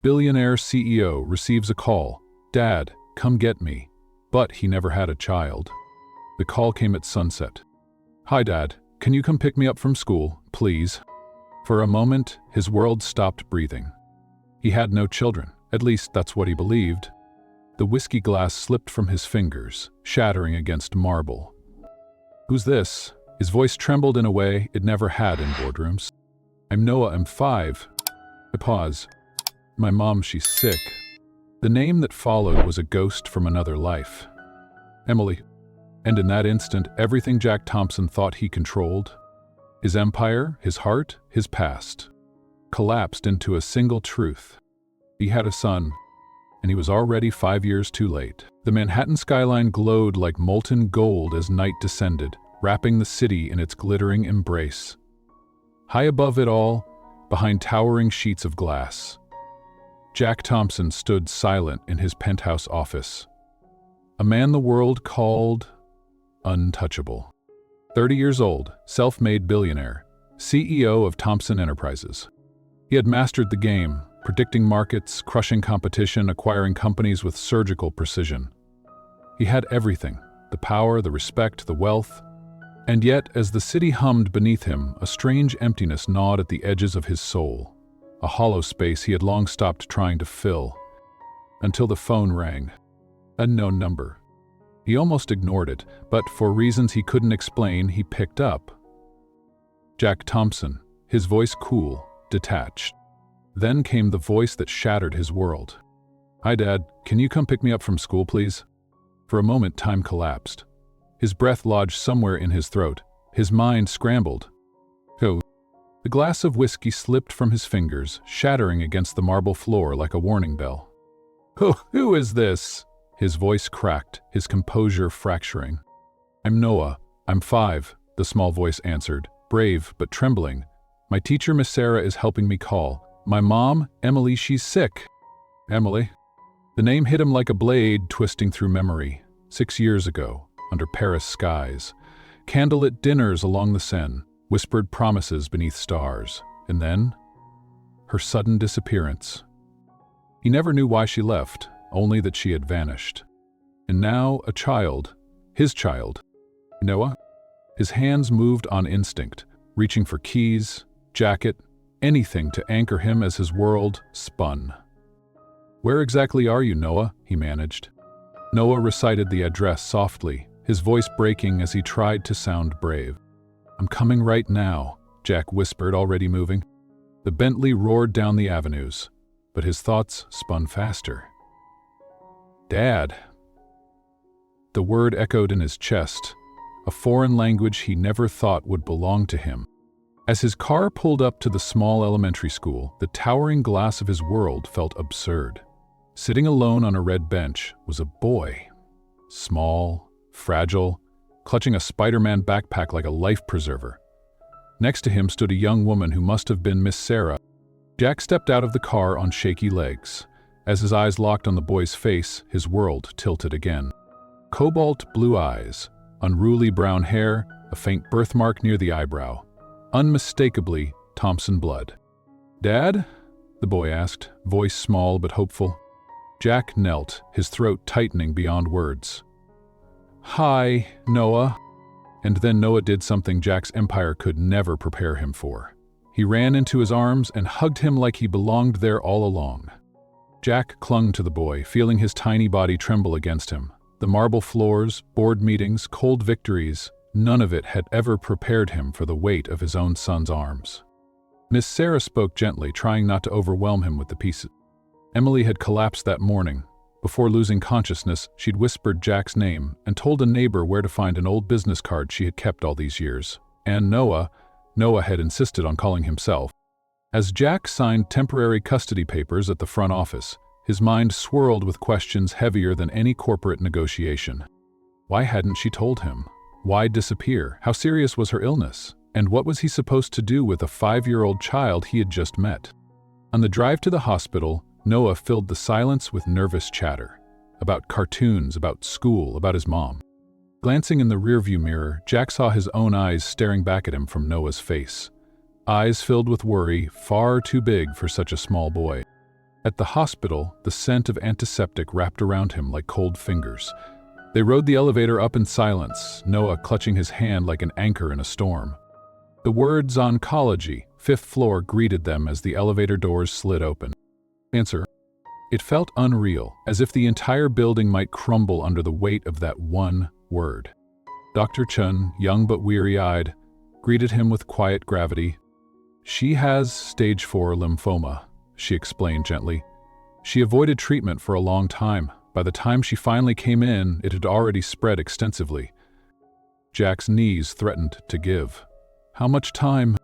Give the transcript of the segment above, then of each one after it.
Billionaire CEO receives a call. Dad, come get me. But he never had a child. The call came at sunset. Hi, Dad. Can you come pick me up from school, please? For a moment, his world stopped breathing. He had no children, at least that's what he believed. The whiskey glass slipped from his fingers, shattering against marble. Who's this? His voice trembled in a way it never had in boardrooms. I'm Noah, I'm 5. I pause. My mom, she's sick. The name that followed was a ghost from another life. Emily. And in that instant, everything Jack Thompson thought he controlled, his empire, his heart, his past, collapsed into a single truth. He had a son, and he was already 5 years too late. The Manhattan skyline glowed like molten gold as night descended, wrapping the city in its glittering embrace. High above it all, behind towering sheets of glass, Jack Thompson stood silent in his penthouse office. A man the world called untouchable. 30 years old, self-made billionaire, CEO of Thompson Enterprises. He had mastered the game, predicting markets, crushing competition, acquiring companies with surgical precision. He had everything, the power, the respect, the wealth. And yet, as the city hummed beneath him, a strange emptiness gnawed at the edges of his soul, a hollow space he had long stopped trying to fill, until the phone rang. A known number. He almost ignored it, but for reasons he couldn't explain, he picked up. Jack Thompson, his voice cool, detached. Then came the voice that shattered his world. Hi, Dad. Can you come pick me up from school, please? For a moment, time collapsed. His breath lodged somewhere in his throat. His mind scrambled. Oh. The glass of whiskey slipped from his fingers, shattering against the marble floor like a warning bell. Who is this? His voice cracked, his composure fracturing. I'm Noah. I'm 5, the small voice answered, brave but trembling. My teacher, Miss Sarah, is helping me call. My mom, Emily, she's sick. Emily? The name hit him like a blade twisting through memory. 6 years ago, under Paris skies. Candlelit dinners along the Seine, whispered promises beneath stars. And then, her sudden disappearance. He never knew why she left, only that she had vanished. And now a child, his child. Noah? His hands moved on instinct, reaching for keys, jacket, anything to anchor him as his world spun. Where exactly are you, Noah? He managed. Noah recited the address softly, his voice breaking as he tried to sound brave. I'm coming right now, Jack whispered, already moving. The Bentley roared down the avenues, but his thoughts spun faster. Dad. The word echoed in his chest, a foreign language he never thought would belong to him. As his car pulled up to the small elementary school, the towering glass of his world felt absurd. Sitting alone on a red bench was a boy. Small, fragile, clutching a Spider-Man backpack like a life preserver. Next to him stood a young woman who must have been Miss Sarah. Jack stepped out of the car on shaky legs. As his eyes locked on the boy's face, his world tilted again. Cobalt blue eyes, unruly brown hair, a faint birthmark near the eyebrow. Unmistakably Thompson blood. Dad? The boy asked, voice small but hopeful. Jack knelt, his throat tightening beyond words. Hi, Noah. And then Noah did something Jack's empire could never prepare him for. He ran into his arms and hugged him like he belonged there all along. Jack clung to the boy, feeling his tiny body tremble against him. The marble floors, board meetings, cold victories, none of it had ever prepared him for the weight of his own son's arms. Miss Sarah spoke gently, trying not to overwhelm him with the pieces. Emily had collapsed that morning. Before losing consciousness, she'd whispered Jack's name and told a neighbor where to find an old business card she had kept all these years. And Noah had insisted on calling himself. As Jack signed temporary custody papers at the front office, his mind swirled with questions heavier than any corporate negotiation. Why hadn't she told him? Why disappear? How serious was her illness? And what was he supposed to do with a 5-year-old child he had just met? On the drive to the hospital, Noah filled the silence with nervous chatter. About cartoons, about school, about his mom. Glancing in the rearview mirror, Jack saw his own eyes staring back at him from Noah's face. Eyes filled with worry, far too big for such a small boy. At the hospital, the scent of antiseptic wrapped around him like cold fingers. They rode the elevator up in silence, Noah clutching his hand like an anchor in a storm. The words oncology, 5th floor greeted them as the elevator doors slid open. Answer. It felt unreal, as if the entire building might crumble under the weight of that one word. Dr. Chun, young but weary-eyed, greeted him with quiet gravity. She has stage 4 lymphoma, she explained gently. She avoided treatment for a long time. By the time she finally came in, it had already spread extensively. Jack's knees threatened to give. How much time?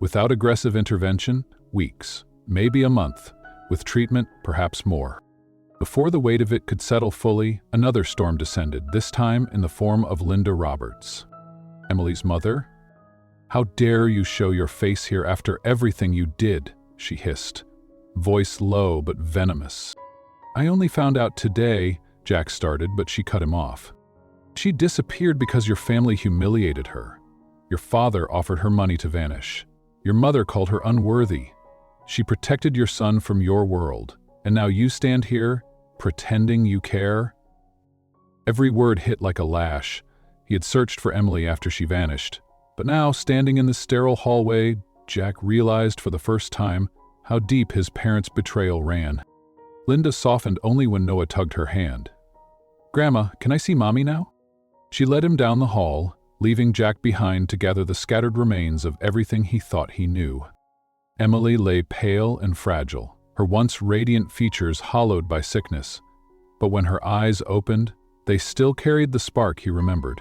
Without aggressive intervention, weeks, maybe a month. With treatment, perhaps more. Before the weight of it could settle fully, another storm descended, this time in the form of Linda Roberts. Emily's mother? How dare you show your face here after everything you did, she hissed, voice low but venomous. I only found out today, Jack started, but she cut him off. She disappeared because your family humiliated her. Your father offered her money to vanish. Your mother called her unworthy. She protected your son from your world, and now you stand here, pretending you care? Every word hit like a lash. He had searched for Emily after she vanished, but now, standing in the sterile hallway, Jack realized for the first time how deep his parents' betrayal ran. Linda softened only when Noah tugged her hand. Grandma, can I see Mommy now? She led him down the hall, leaving Jack behind to gather the scattered remains of everything he thought he knew. Emily lay pale and fragile, her once radiant features hollowed by sickness. But when her eyes opened, they still carried the spark he remembered.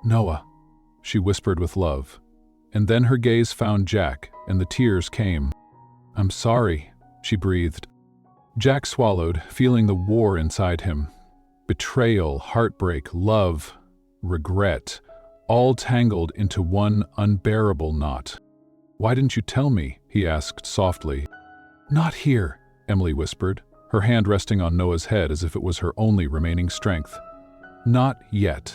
Noah, she whispered with love. And then her gaze found Jack, and the tears came. I'm sorry, she breathed. Jack swallowed, feeling the war inside him. Betrayal, heartbreak, love, regret, all tangled into one unbearable knot. Why didn't you tell me? He asked softly. Not here, Emily whispered, her hand resting on Noah's head as if it was her only remaining strength. Not yet.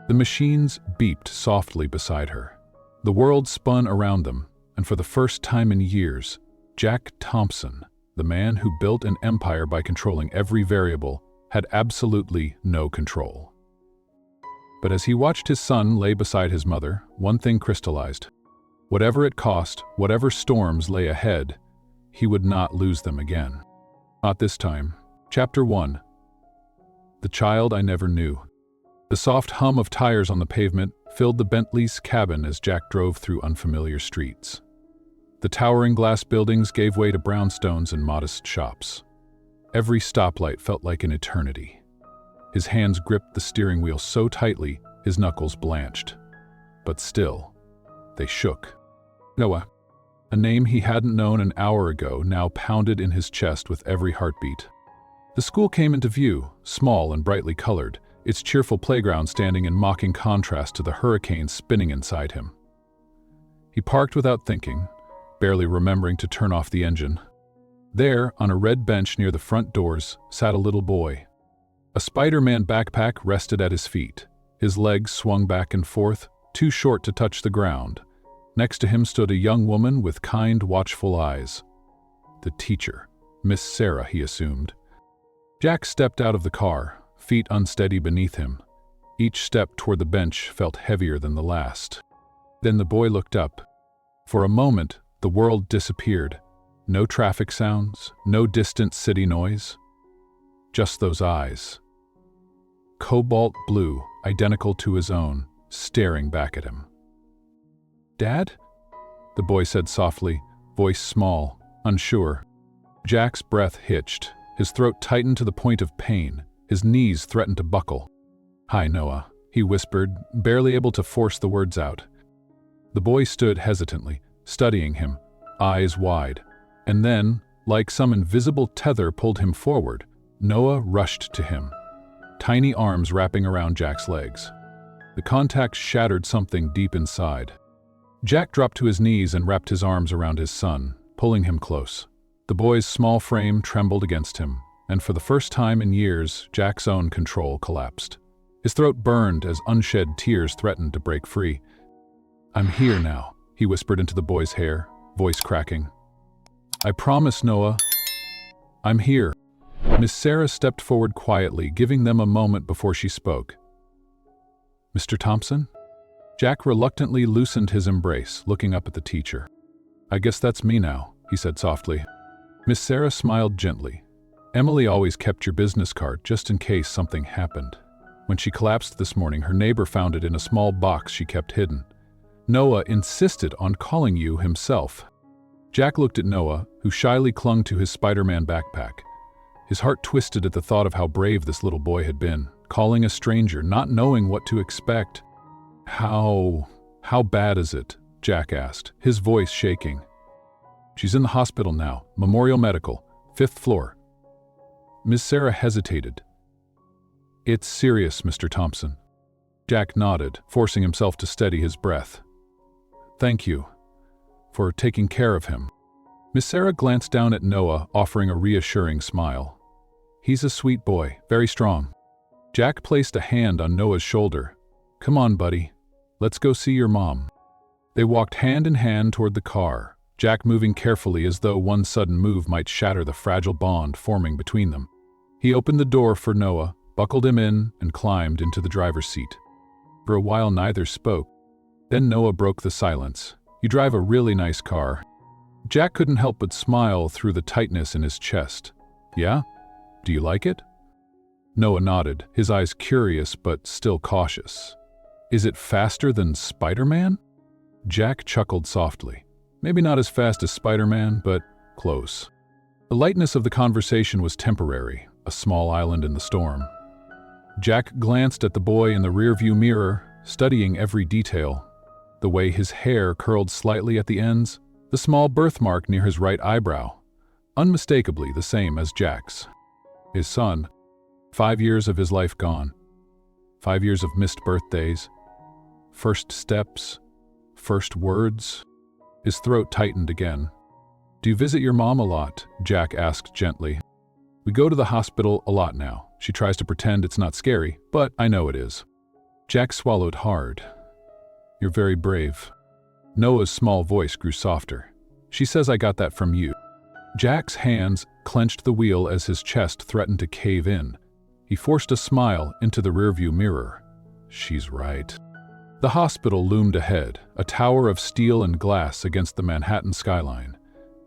The machines beeped softly beside her. The world spun around them, and for the first time in years, Jack Thompson, the man who built an empire by controlling every variable, had absolutely no control. But as he watched his son lay beside his mother, one thing crystallized. Whatever it cost, whatever storms lay ahead, he would not lose them again. Not this time. Chapter 1. The Child I Never Knew. The soft hum of tires on the pavement filled the Bentley's cabin as Jack drove through unfamiliar streets. The towering glass buildings gave way to brownstones and modest shops. Every stoplight felt like an eternity. His hands gripped the steering wheel so tightly, his knuckles blanched. But still, they shook. Noah, a name he hadn't known an hour ago, now pounded in his chest with every heartbeat. The school came into view, small and brightly colored, its cheerful playground standing in mocking contrast to the hurricane spinning inside him. He parked without thinking, barely remembering to turn off the engine. There, on a red bench near the front doors, sat a little boy. A Spider-Man backpack rested at his feet. His legs swung back and forth, too short to touch the ground. Next to him stood a young woman with kind, watchful eyes. The teacher, Miss Sarah, he assumed. Jack stepped out of the car, feet unsteady beneath him. Each step toward the bench felt heavier than the last. Then the boy looked up. For a moment, the world disappeared. No traffic sounds, no distant city noise. Just those eyes. Cobalt blue, identical to his own, staring back at him. Dad? The boy said softly, voice small, unsure. Jack's breath hitched. His throat tightened to the point of pain. His knees threatened to buckle. Hi, Noah, he whispered, barely able to force the words out. The boy stood hesitantly, studying him, eyes wide. And then, like some invisible tether pulled him forward, Noah rushed to him, tiny arms wrapping around Jack's legs. The contact shattered something deep inside. Jack dropped to his knees and wrapped his arms around his son, pulling him close. The boy's small frame trembled against him, and for the first time in years, Jack's own control collapsed. His throat burned as unshed tears threatened to break free. I'm here now, he whispered into the boy's hair, voice cracking. I promise, Noah, I'm here. Miss Sarah stepped forward quietly, giving them a moment before she spoke. Mr. Thompson? Jack reluctantly loosened his embrace, looking up at the teacher. I guess that's me now, he said softly. Miss Sarah smiled gently. Emily always kept your business card just in case something happened. When she collapsed this morning, her neighbor found it in a small box she kept hidden. Noah insisted on calling you himself. Jack looked at Noah, who shyly clung to his Spider-Man backpack. His heart twisted at the thought of how brave this little boy had been, calling a stranger, not knowing what to expect. How bad is it? Jack asked, his voice shaking. She's in the hospital now, Memorial Medical, 5th floor. Miss Sarah hesitated. It's serious, Mr. Thompson. Jack nodded, forcing himself to steady his breath. Thank you for taking care of him. Miss Sarah glanced down at Noah, offering a reassuring smile. He's a sweet boy, very strong. Jack placed a hand on Noah's shoulder. Come on, buddy. Let's go see your mom. They walked hand in hand toward the car, Jack moving carefully as though one sudden move might shatter the fragile bond forming between them. He opened the door for Noah, buckled him in, and climbed into the driver's seat. For a while neither spoke. Then Noah broke the silence. You drive a really nice car. Jack couldn't help but smile through the tightness in his chest. Yeah? Do you like it? Noah nodded, his eyes curious but still cautious. Is it faster than Spider-Man? Jack chuckled softly. Maybe not as fast as Spider-Man, but close. The lightness of the conversation was temporary, a small island in the storm. Jack glanced at the boy in the rearview mirror, studying every detail. The way his hair curled slightly at the ends, the small birthmark near his right eyebrow, unmistakably the same as Jack's. His son, 5 years of his life gone. 5 years of missed birthdays, first steps, first words. His throat tightened again. Do you visit your mom a lot? Jack asked gently. We go to the hospital a lot now. She tries to pretend it's not scary, but I know it is. Jack swallowed hard. You're very brave. Noah's small voice grew softer. She says I got that from you. Jack's hands clenched the wheel as his chest threatened to cave in. He forced a smile into the rearview mirror. She's right. The hospital loomed ahead, a tower of steel and glass against the Manhattan skyline.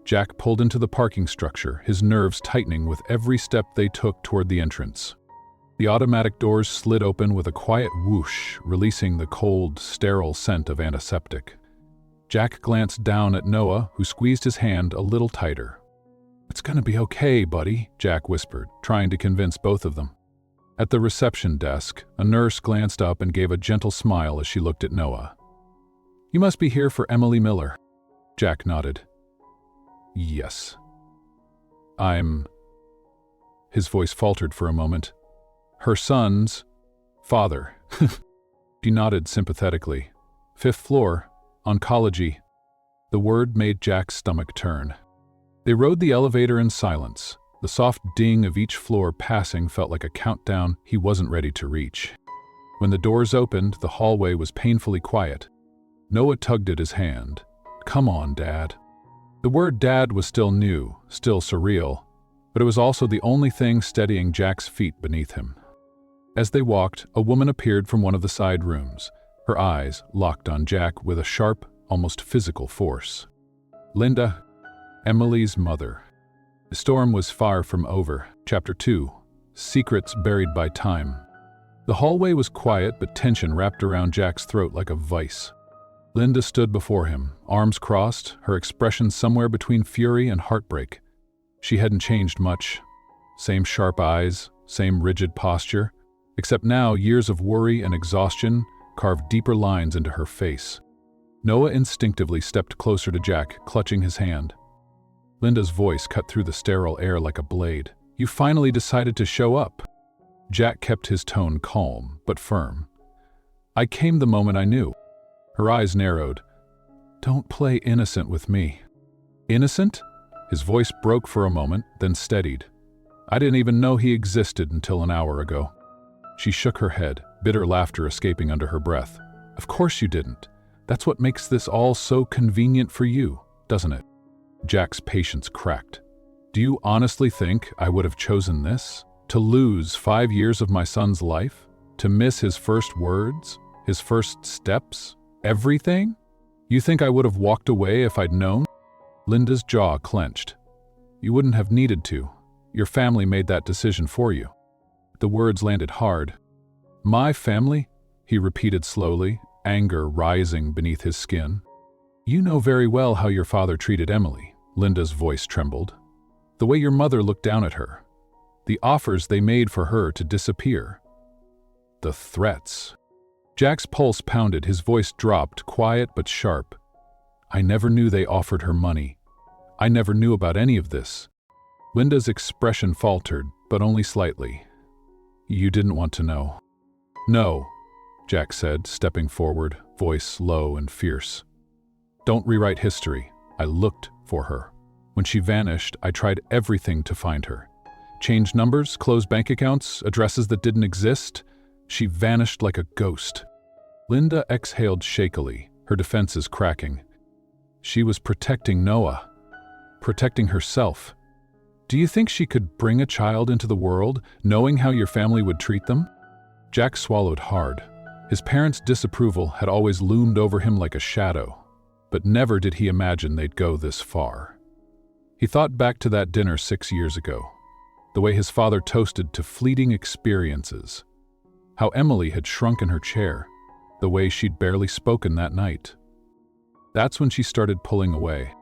Jack pulled into the parking structure, his nerves tightening with every step they took toward the entrance. The automatic doors slid open with a quiet whoosh, releasing the cold, sterile scent of antiseptic. Jack glanced down at Noah, who squeezed his hand a little tighter. It's gonna be okay, buddy, Jack whispered, trying to convince both of them. At the reception desk, a nurse glanced up and gave a gentle smile as she looked at Noah. You must be here for Emily Miller. Jack nodded. Yes. His voice faltered for a moment. Her son's father. She nodded sympathetically. 5th floor, oncology. The word made Jack's stomach turn. They rode the elevator in silence. The soft ding of each floor passing felt like a countdown he wasn't ready to reach. When the doors opened, the hallway was painfully quiet. Noah tugged at his hand. Come on, Dad. The word Dad was still new, still surreal, but it was also the only thing steadying Jack's feet beneath him. As they walked, a woman appeared from one of the side rooms, her eyes locked on Jack with a sharp, almost physical force. Linda, Emily's mother. The storm was far from over. Chapter 2. Secrets Buried by Time. The hallway was quiet, but tension wrapped around Jack's throat like a vice. Linda stood before him, arms crossed, her expression somewhere between fury and heartbreak. She hadn't changed much. Same sharp eyes, same rigid posture, except now years of worry and exhaustion carved deeper lines into her face. Noah instinctively stepped closer to Jack, clutching his hand. Linda's voice cut through the sterile air like a blade. You finally decided to show up. Jack kept his tone calm, but firm. I came the moment I knew. Her eyes narrowed. Don't play innocent with me. Innocent? His voice broke for a moment, then steadied. I didn't even know he existed until an hour ago. She shook her head, bitter laughter escaping under her breath. Of course you didn't. That's what makes this all so convenient for you, doesn't it? Jack's patience cracked. Do you honestly think I would have chosen this? To lose 5 years of my son's life? To miss his first words? His first steps? Everything? You think I would have walked away if I'd known? Linda's jaw clenched. You wouldn't have needed to. Your family made that decision for you. The words landed hard. My family? He repeated slowly, anger rising beneath his skin. You know very well how your father treated Emily. Linda's voice trembled. The way your mother looked down at her. The offers they made for her to disappear. The threats. Jack's pulse pounded, his voice dropped, quiet but sharp. I never knew they offered her money. I never knew about any of this. Linda's expression faltered, but only slightly. You didn't want to know. No, Jack said, stepping forward, voice low and fierce. Don't rewrite history. I looked for her. When she vanished, I tried everything to find her. Changed numbers, closed bank accounts, addresses that didn't exist. She vanished like a ghost. Linda exhaled shakily, her defenses cracking. She was protecting Noah. Protecting herself. Do you think she could bring a child into the world, knowing how your family would treat them? Jack swallowed hard. His parents' disapproval had always loomed over him like a shadow, but never did he imagine they'd go this far. He thought back to that dinner 6 years ago, the way his father toasted to fleeting experiences, how Emily had shrunk in her chair, the way she'd barely spoken that night. That's when she started pulling away.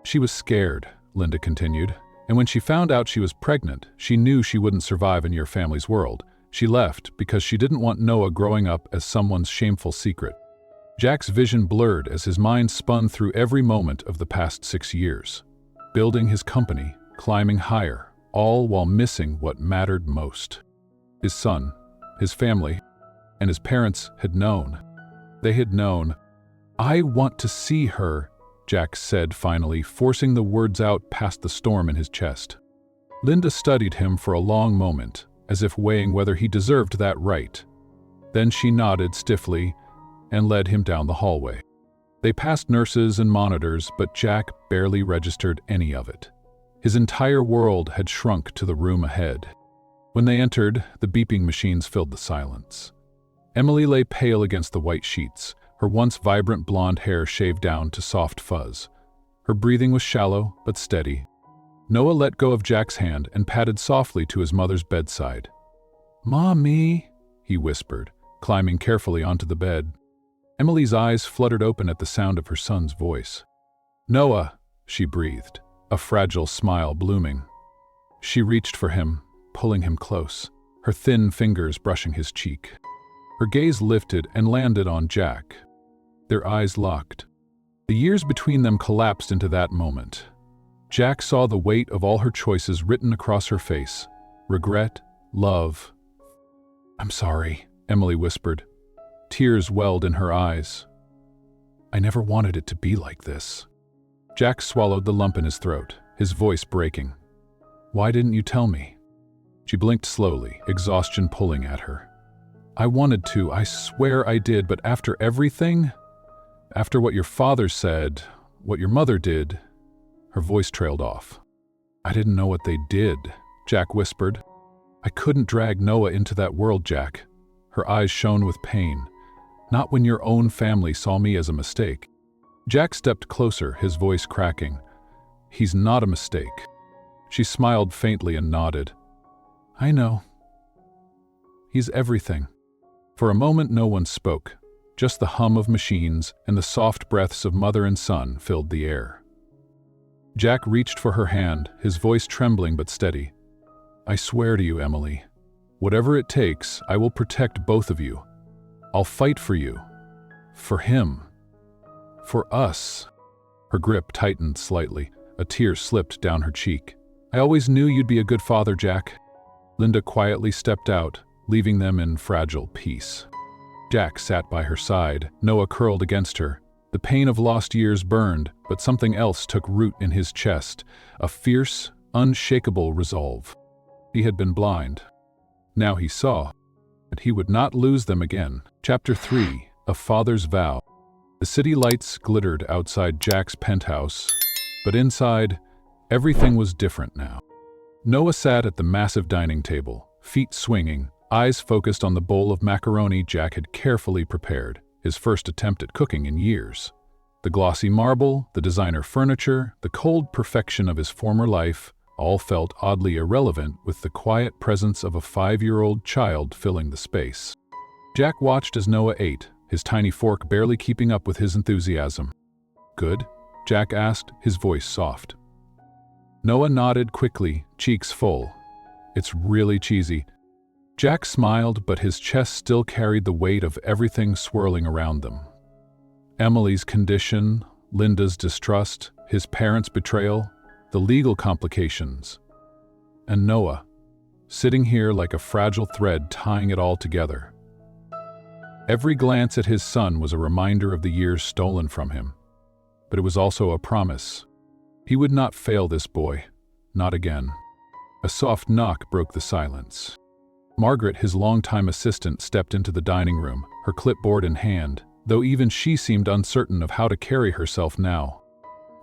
She was scared, Linda continued, and when she found out she was pregnant, she knew she wouldn't survive in your family's world. She left because she didn't want Noah growing up as someone's shameful secret. Jack's vision blurred as his mind spun through every moment of the past 6 years. Building his company, climbing higher, all while missing what mattered most. His son, his family, and his parents had known. They had known. I want to see her, Jack said finally, forcing the words out past the storm in his chest. Linda studied him for a long moment, as if weighing whether he deserved that right. Then she nodded stiffly and led him down the hallway. They passed nurses and monitors, but Jack barely registered any of it. His entire world had shrunk to the room ahead. When they entered, the beeping machines filled the silence. Emily lay pale against the white sheets, her once vibrant blonde hair shaved down to soft fuzz. Her breathing was shallow but steady. Noah let go of Jack's hand and padded softly to his mother's bedside. "Mommy," he whispered, climbing carefully onto the bed. Emily's eyes fluttered open at the sound of her son's voice. "Noah," she breathed, a fragile smile blooming. She reached for him, pulling him close, her thin fingers brushing his cheek. Her gaze lifted and landed on Jack. Their eyes locked. The years between them collapsed into that moment. Jack saw the weight of all her choices written across her face. Regret, love. "I'm sorry," Emily whispered. Tears welled in her eyes. "I never wanted it to be like this." Jack swallowed the lump in his throat, his voice breaking. "Why didn't you tell me?" She blinked slowly, exhaustion pulling at her. "I wanted to, I swear I did, but after everything? After what your father said, what your mother did..." Her voice trailed off. "I didn't know what they did," Jack whispered. "I couldn't drag Noah into that world, Jack." Her eyes shone with pain. "Not when your own family saw me as a mistake." Jack stepped closer, his voice cracking. "He's not a mistake." She smiled faintly and nodded. "I know. He's everything." For a moment no one spoke. Just the hum of machines and the soft breaths of mother and son filled the air. Jack reached for her hand, his voice trembling but steady. "I swear to you, Emily, whatever it takes, I will protect both of you. I'll fight for you. For him. For us." Her grip tightened slightly. A tear slipped down her cheek. "I always knew you'd be a good father, Jack." Linda quietly stepped out, leaving them in fragile peace. Jack sat by her side, Noah curled against her. The pain of lost years burned, but something else took root in his chest, a fierce, unshakable resolve. He had been blind. Now he saw that he would not lose them again. Chapter 3: A Father's Vow. The city lights glittered outside Jack's penthouse, but inside, Everything was different now. Noah sat at the massive dining table, feet swinging, eyes focused on the bowl of macaroni Jack had carefully prepared, his first attempt at cooking in years. The glossy marble, the designer furniture, the cold perfection of his former life, all felt oddly irrelevant with the quiet presence of a 5-year-old child filling the space. Jack watched as Noah ate, his tiny fork barely keeping up with his enthusiasm. "Good?" Jack asked, his voice soft. Noah nodded quickly, cheeks full. "It's really cheesy." Jack smiled, but his chest still carried the weight of everything swirling around them. Emily's condition, Linda's distrust, his parents' betrayal, the legal complications. And Noah, sitting here like a fragile thread tying it all together. Every glance at his son was a reminder of the years stolen from him. But it was also a promise. He would not fail this boy, not again. A soft knock broke the silence. Margaret, his longtime assistant, stepped into the dining room, her clipboard in hand, though even she seemed uncertain of how to carry herself now.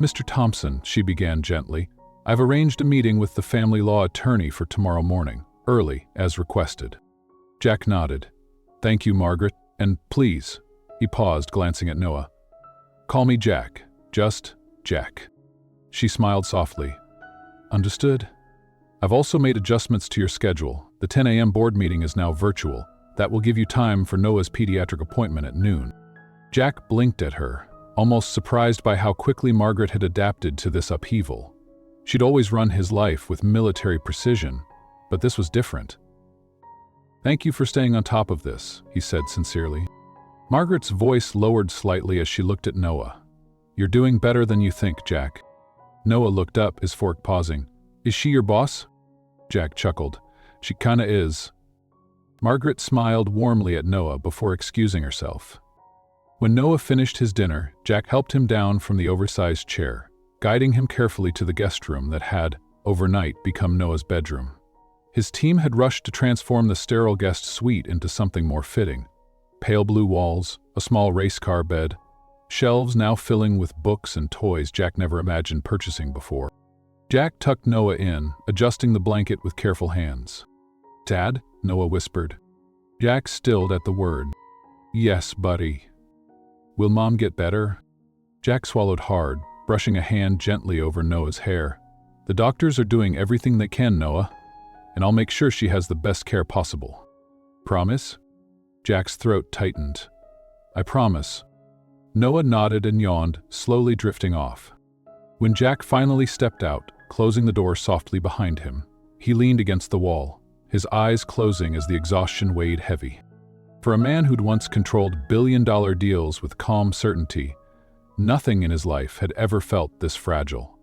"Mr. Thompson," she began gently, "I've arranged a meeting with the family law attorney for tomorrow morning, early, as requested." Jack nodded. "Thank you, Margaret, and please," he paused, glancing at Noah. "Call me Jack, just Jack." She smiled softly. "Understood. I've also made adjustments to your schedule. The 10 a.m. board meeting is now virtual. That will give you time for Noah's pediatric appointment at noon." Jack blinked at her, almost surprised by how quickly Margaret had adapted to this upheaval. She'd always run his life with military precision, but this was different. "Thank you for staying on top of this," he said sincerely. Margaret's voice lowered slightly as she looked at Noah. "You're doing better than you think, Jack." Noah looked up, his fork pausing. "Is she your boss?" Jack chuckled. "She kinda is." Margaret smiled warmly at Noah before excusing herself. When Noah finished his dinner, Jack helped him down from the oversized chair, guiding him carefully to the guest room that had, overnight, become Noah's bedroom. His team had rushed to transform the sterile guest suite into something more fitting. Pale blue walls, a small race car bed, shelves now filling with books and toys Jack never imagined purchasing before. Jack tucked Noah in, adjusting the blanket with careful hands. "Dad?" Noah whispered. Jack stilled at the word. "Yes, buddy." "Will Mom get better?" Jack swallowed hard, brushing a hand gently over Noah's hair. "The doctors are doing everything they can, Noah, and I'll make sure she has the best care possible." "Promise?" Jack's throat tightened. "I promise." Noah nodded and yawned, slowly drifting off. When Jack finally stepped out, closing the door softly behind him, he leaned against the wall, his eyes closing as the exhaustion weighed heavy. For a man who'd once controlled billion-dollar deals with calm certainty, nothing in his life had ever felt this fragile.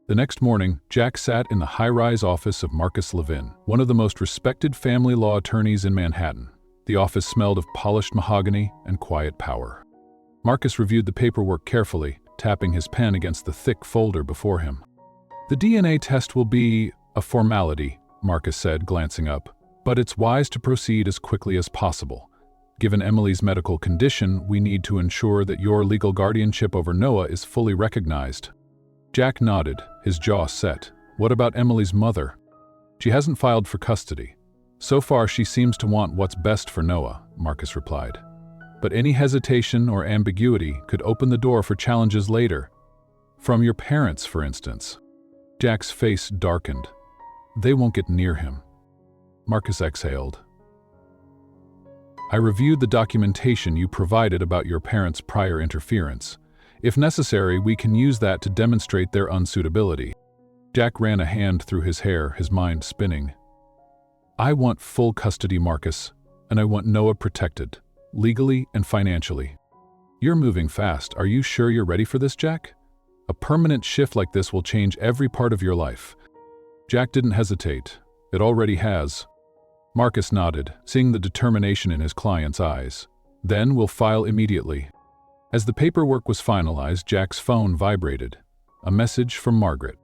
The next morning, Jack sat in the high-rise office of Marcus Levin, one of the most respected family law attorneys in Manhattan. The office smelled of polished mahogany and quiet power. Marcus reviewed the paperwork carefully, tapping his pen against the thick folder before him. "The DNA test will be a formality," Marcus said, glancing up, "but it's wise to proceed as quickly as possible. Given Emily's medical condition, we need to ensure that your legal guardianship over Noah is fully recognized." Jack nodded, his jaw set. "What about Emily's mother?" "She hasn't filed for custody. So far, she seems to want what's best for Noah," Marcus replied. "But any hesitation or ambiguity could open the door for challenges later. From your parents, for instance." Jack's face darkened. "They won't get near him." Marcus exhaled. "I reviewed the documentation you provided about your parents' prior interference. If necessary, we can use that to demonstrate their unsuitability." Jack ran a hand through his hair, his mind spinning. "I want full custody, Marcus, and I want Noah protected, legally and financially." "You're moving fast. Are you sure you're ready for this, Jack? A permanent shift like this will change every part of your life." Jack didn't hesitate. "It already has." Marcus nodded, seeing the determination in his client's eyes. "Then we'll file immediately." As the paperwork was finalized, Jack's phone vibrated. A message from Margaret.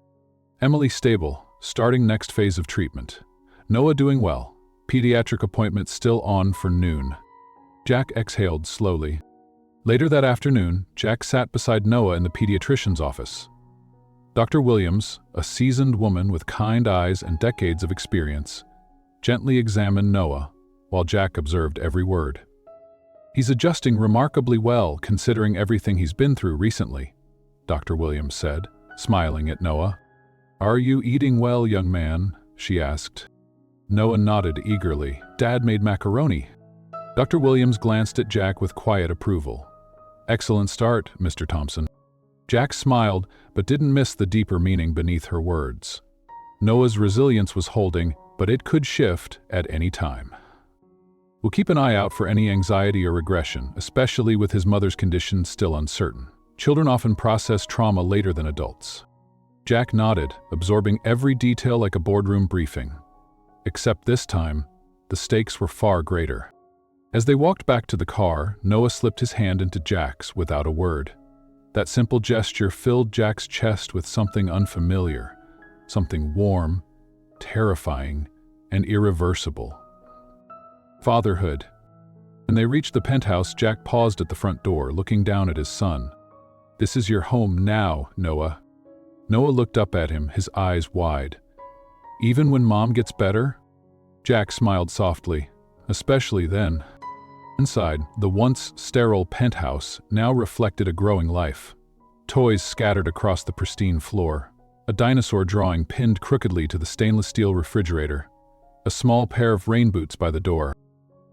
"Emily stable, starting next phase of treatment. Noah doing well. Pediatric appointment still on for noon." Jack exhaled slowly. Later that afternoon, Jack sat beside Noah in the pediatrician's office. Dr. Williams, a seasoned woman with kind eyes and decades of experience, gently examined Noah while Jack observed every word. "He's adjusting remarkably well considering everything he's been through recently," Dr. Williams said, smiling at Noah. "Are you eating well, young man?" she asked. Noah nodded eagerly. "Dad made macaroni." Dr. Williams glanced at Jack with quiet approval. "Excellent start, Mr. Thompson." Jack smiled, but didn't miss the deeper meaning beneath her words. Noah's resilience was holding, but it could shift at any time. "We'll keep an eye out for any anxiety or regression, especially with his mother's condition still uncertain. Children often process trauma later than adults." Jack nodded, absorbing every detail like a boardroom briefing. Except this time, the stakes were far greater. As they walked back to the car, Noah slipped his hand into Jack's without a word. That simple gesture filled Jack's chest with something unfamiliar, something warm, terrifying, and irreversible. Fatherhood. When they reached the penthouse, Jack paused at the front door, looking down at his son. "This is your home now, Noah." Noah looked up at him, his eyes wide. "Even when Mom gets better?" Jack smiled softly. "Especially then." Inside, the once sterile penthouse now reflected a growing life. Toys scattered across the pristine floor, a dinosaur drawing pinned crookedly to the stainless steel refrigerator, a small pair of rain boots by the door.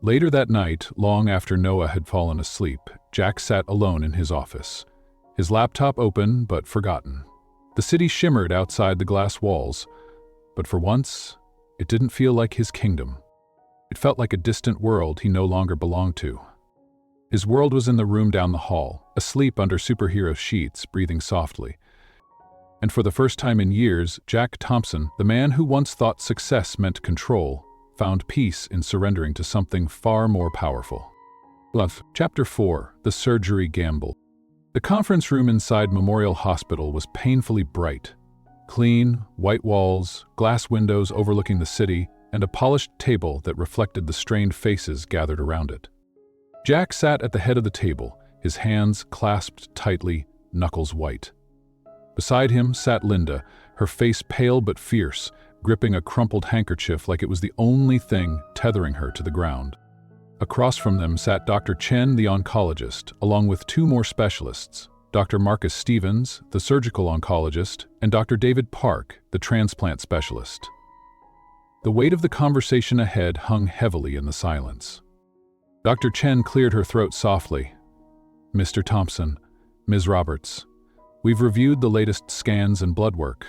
Later that night, long after Noah had fallen asleep, Jack sat alone in his office, his laptop open but forgotten. The city shimmered outside the glass walls, but for once, it didn't feel like his kingdom. It felt like a distant world he no longer belonged to. His world was in the room down the hall, asleep under superhero sheets, breathing softly. And for the first time in years, Jack Thompson, the man who once thought success meant control, found peace in surrendering to something far more powerful. Chapter 4: The Surgery Gamble. The conference room inside Memorial Hospital was painfully bright. Clean, white walls, glass windows overlooking the city, and a polished table that reflected the strained faces gathered around it. Jack sat at the head of the table, his hands clasped tightly, knuckles white. Beside him sat Linda, her face pale but fierce, gripping a crumpled handkerchief like it was the only thing tethering her to the ground. Across from them sat Dr. Chen, the oncologist, along with two more specialists, Dr. Marcus Stevens, the surgical oncologist, and Dr. David Park, the transplant specialist. The weight of the conversation ahead hung heavily in the silence. Dr. Chen cleared her throat softly. "Mr. Thompson, Ms. Roberts, we've reviewed the latest scans and blood work."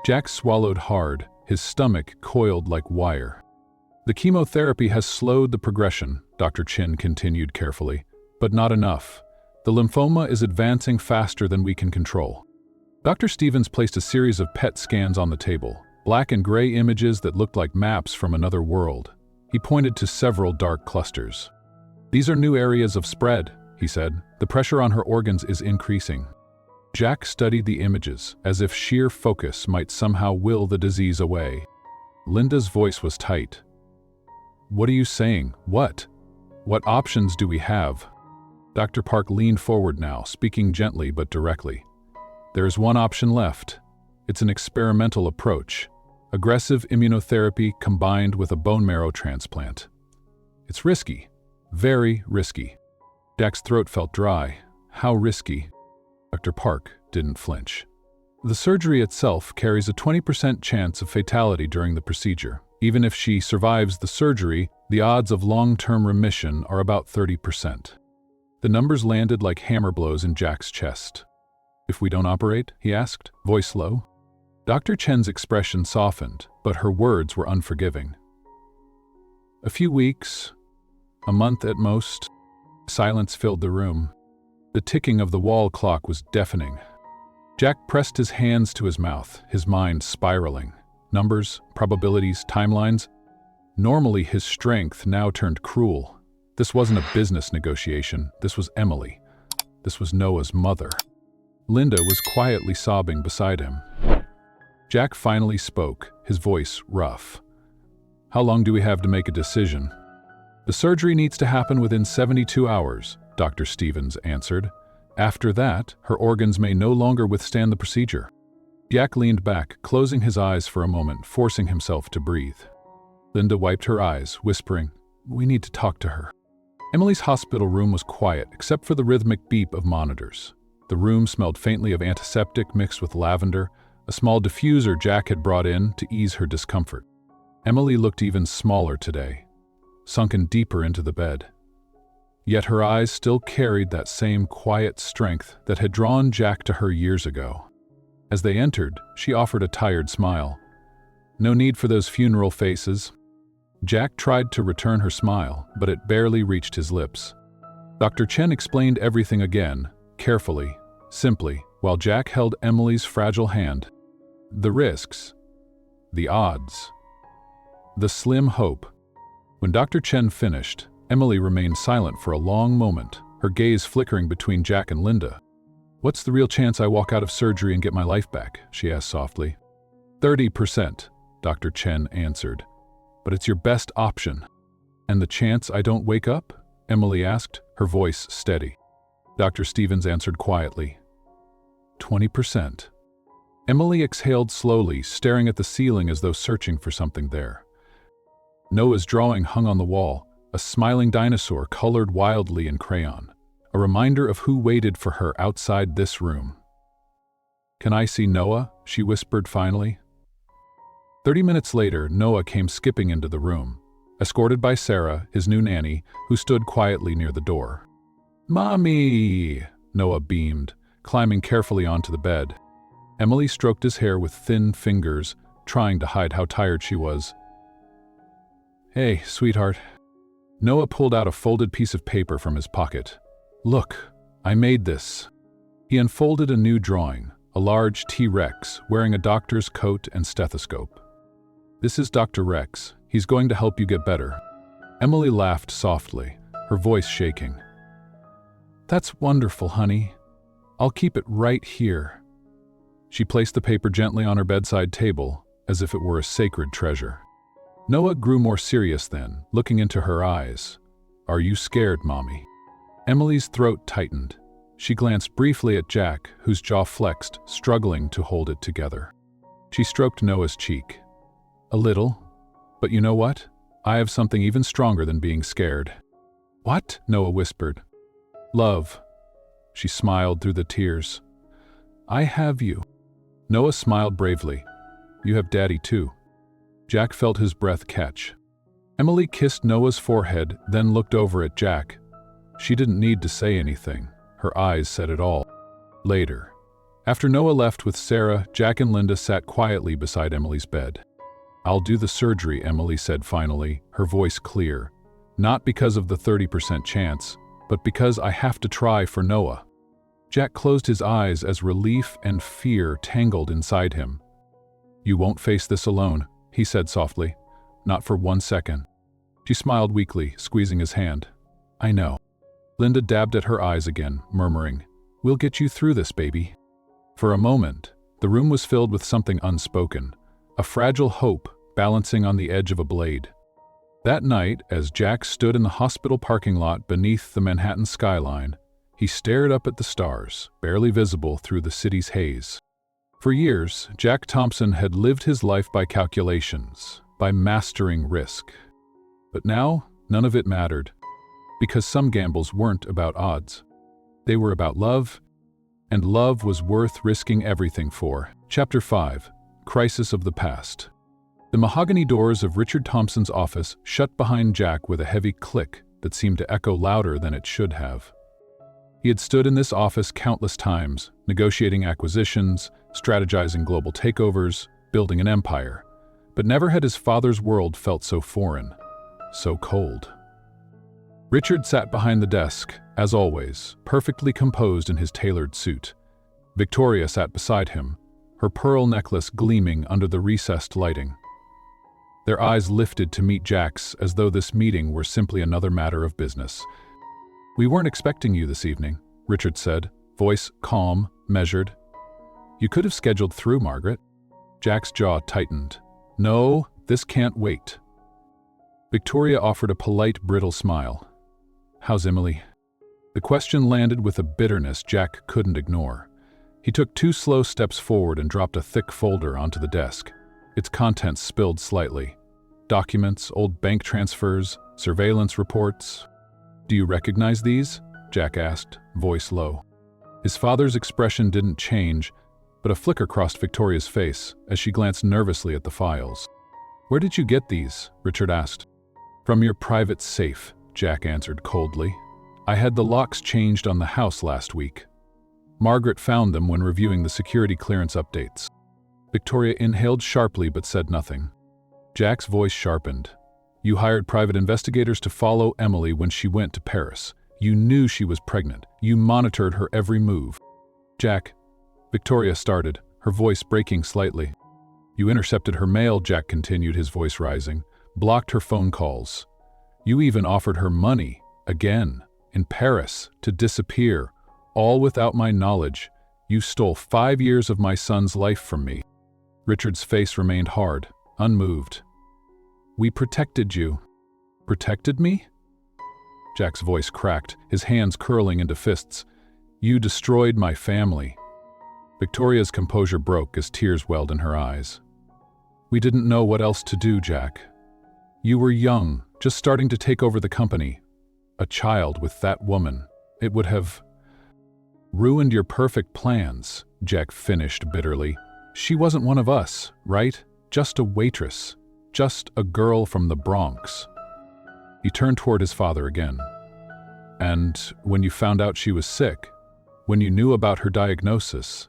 Jack swallowed hard, his stomach coiled like wire. "The chemotherapy has slowed the progression," Dr. Chen continued carefully, "but not enough. The lymphoma is advancing faster than we can control." Dr. Stevens placed a series of PET scans on the table, black and gray images that looked like maps from another world. He pointed to several dark clusters. "These are new areas of spread," he said. "The pressure on her organs is increasing." Jack studied the images, as if sheer focus might somehow will the disease away. Linda's voice was tight. "What are you saying? What? What options do we have?" Dr. Park leaned forward now, speaking gently but directly. "There is one option left. It's an experimental approach. Aggressive immunotherapy combined with a bone marrow transplant. It's risky. Very risky." Jack's throat felt dry. How risky? Dr. Park didn't flinch. "The surgery itself carries a 20% chance of fatality during the procedure. Even if she survives the surgery, the odds of long-term remission are about 30%. The numbers landed like hammer blows in Jack's chest. "If we don't operate?" he asked, voice low. Dr. Chen's expression softened, but her words were unforgiving. "A few weeks, a month at most." Silence filled the room. The ticking of the wall clock was deafening. Jack pressed his hands to his mouth, his mind spiraling. Numbers, probabilities, timelines. Normally his strength now turned cruel. This wasn't a business negotiation. This was Emily. This was Noah's mother. Linda was quietly sobbing beside him. Jack finally spoke, his voice rough. "How long do we have to make a decision?" "The surgery needs to happen within 72 hours, Dr. Stevens answered. "After that, her organs may no longer withstand the procedure." Jack leaned back, closing his eyes for a moment, forcing himself to breathe. Linda wiped her eyes, whispering, "We need to talk to her." Emily's hospital room was quiet, except for the rhythmic beep of monitors. The room smelled faintly of antiseptic mixed with lavender, a small diffuser Jack had brought in to ease her discomfort. Emily looked even smaller today, sunken deeper into the bed. Yet her eyes still carried that same quiet strength that had drawn Jack to her years ago. As they entered, she offered a tired smile. "No need for those funeral faces." Jack tried to return her smile, but it barely reached his lips. Dr. Chen explained everything again, carefully, simply, while Jack held Emily's fragile hand. The risks, the odds, the slim hope. When Dr. Chen finished, Emily remained silent for a long moment, her gaze flickering between Jack and Linda. "What's the real chance I walk out of surgery and get my life back?" she asked softly. 30%, Dr. Chen answered. "But it's your best option." "And the chance I don't wake up?" Emily asked, her voice steady. Dr. Stevens answered quietly. 20%. Emily exhaled slowly, staring at the ceiling as though searching for something there. Noah's drawing hung on the wall, a smiling dinosaur colored wildly in crayon, a reminder of who waited for her outside this room. "Can I see Noah?" she whispered finally. 30 minutes later, Noah came skipping into the room, escorted by Sarah, his new nanny, who stood quietly near the door. "Mommy!" Noah beamed, climbing carefully onto the bed. Emily stroked his hair with thin fingers, trying to hide how tired she was. "Hey, sweetheart." Noah pulled out a folded piece of paper from his pocket. "Look, I made this." He unfolded a new drawing, a large T-Rex wearing a doctor's coat and stethoscope. "This is Dr. Rex. He's going to help you get better." Emily laughed softly, her voice shaking. "That's wonderful, honey. I'll keep it right here." She placed the paper gently on her bedside table, as if it were a sacred treasure. Noah grew more serious then, looking into her eyes. "Are you scared, Mommy?" Emily's throat tightened. She glanced briefly at Jack, whose jaw flexed, struggling to hold it together. She stroked Noah's cheek. "A little. But you know what? I have something even stronger than being scared." "What?" Noah whispered. "Love." She smiled through the tears. "I have you." Noah smiled bravely. "You have Daddy too." Jack felt his breath catch. Emily kissed Noah's forehead, then looked over at Jack. She didn't need to say anything. Her eyes said it all. Later, after Noah left with Sarah, Jack and Linda sat quietly beside Emily's bed. "I'll do the surgery," Emily said finally, her voice clear. "Not because of the 30% chance, but because I have to try for Noah." Jack closed his eyes as relief and fear tangled inside him. "You won't face this alone," he said softly. "Not for 1 second." She smiled weakly, squeezing his hand. "I know." Linda dabbed at her eyes again, murmuring, "We'll get you through this, baby." For a moment, the room was filled with something unspoken, a fragile hope balancing on the edge of a blade. That night, as Jack stood in the hospital parking lot beneath the Manhattan skyline, he stared up at the stars, barely visible through the city's haze. For years, Jack Thompson had lived his life by calculations, by mastering risk. But now, none of it mattered, because some gambles weren't about odds. They were about love, and love was worth risking everything for. Chapter 5. Crisis of the Past. The mahogany doors of Richard Thompson's office shut behind Jack with a heavy click that seemed to echo louder than it should have. He had stood in this office countless times, negotiating acquisitions, strategizing global takeovers, building an empire. But never had his father's world felt so foreign, so cold. Richard sat behind the desk, as always, perfectly composed in his tailored suit. Victoria sat beside him, her pearl necklace gleaming under the recessed lighting. Their eyes lifted to meet Jack's as though this meeting were simply another matter of business. "We weren't expecting you this evening," Richard said, voice calm, measured. "You could have scheduled through, Margaret." Jack's jaw tightened. "No, this can't wait." Victoria offered a polite, brittle smile. "How's Emily?" The question landed with a bitterness Jack couldn't ignore. He took 2 slow steps forward and dropped a thick folder onto the desk. Its contents spilled slightly. Documents, old bank transfers, surveillance reports. "Do you recognize these?" Jack asked, voice low. His father's expression didn't change, but a flicker crossed Victoria's face as she glanced nervously at the files. "Where did you get these?" Richard asked. "From your private safe," Jack answered coldly. "I had the locks changed on the house last week. Margaret found them when reviewing the security clearance updates." Victoria inhaled sharply but said nothing. Jack's voice sharpened. "You hired private investigators to follow Emily when she went to Paris. You knew she was pregnant. You monitored her every move." "Jack," Victoria started, her voice breaking slightly. "You intercepted her mail," Jack continued, his voice rising. "Blocked her phone calls. You even offered her money, again, in Paris, to disappear, all without my knowledge. You stole 5 years of my son's life from me." Richard's face remained hard, unmoved. "We protected you." "Protected me?" Jack's voice cracked, his hands curling into fists. "You destroyed my family." Victoria's composure broke as tears welled in her eyes. "We didn't know what else to do, Jack. You were young, just starting to take over the company. A child with that woman. It would have ruined your perfect plans," Jack finished bitterly. "She wasn't one of us, right? Just a waitress. Just a girl from the Bronx." He turned toward his father again. "And when you found out she was sick, when you knew about her diagnosis,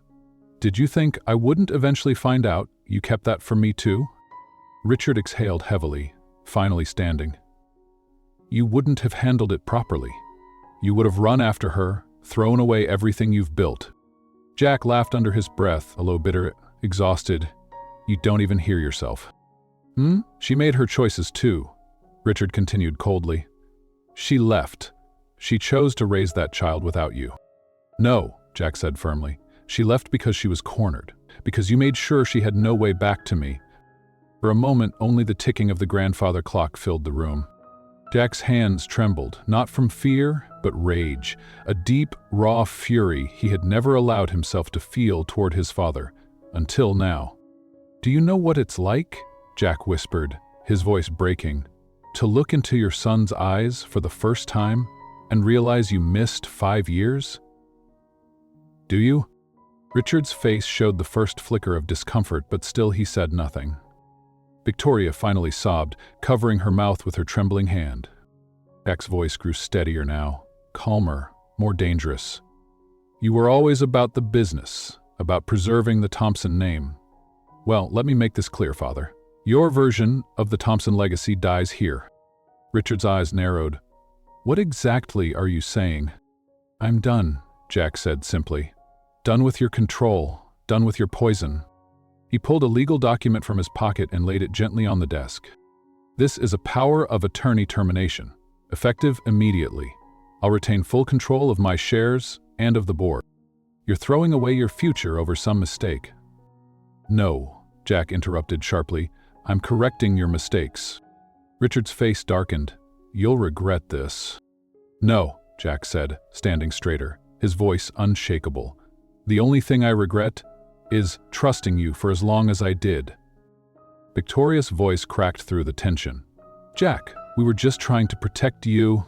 did you think I wouldn't eventually find out? You kept that from me too?" Richard exhaled heavily, finally standing. "You wouldn't have handled it properly. You would have run after her, thrown away everything you've built." Jack laughed under his breath, a low bitter, exhausted, "You don't even hear yourself." She made her choices too," Richard continued coldly. "She left. She chose to raise that child without you." "No," Jack said firmly. "She left because she was cornered, because you made sure she had no way back to me." For a moment, only the ticking of the grandfather clock filled the room. Jack's hands trembled, not from fear, but rage, a deep, raw fury he had never allowed himself to feel toward his father, until now. "Do you know what it's like?" Jack whispered, his voice breaking. "To look into your son's eyes for the first time and realize you missed 5 years? Do you?" Richard's face showed the first flicker of discomfort, but still he said nothing. Victoria finally sobbed, covering her mouth with her trembling hand. Jack's voice grew steadier now, calmer, more dangerous. "You were always about the business, about preserving the Thompson name. Well, let me make this clear, Father. Your version of the Thompson legacy dies here." Richard's eyes narrowed. "What exactly are you saying?" "I'm done," Jack said simply. "Done with your control, done with your poison." He pulled a legal document from his pocket and laid it gently on the desk. "This is a power of attorney termination, effective immediately. I'll retain full control of my shares and of the board. You're throwing away your future over some mistake." "No," Jack interrupted sharply. "I'm correcting your mistakes." Richard's face darkened. "You'll regret this." "No," Jack said, standing straighter, his voice unshakable. "The only thing I regret is trusting you for as long as I did." Victoria's voice cracked through the tension. "Jack, we were just trying to protect you."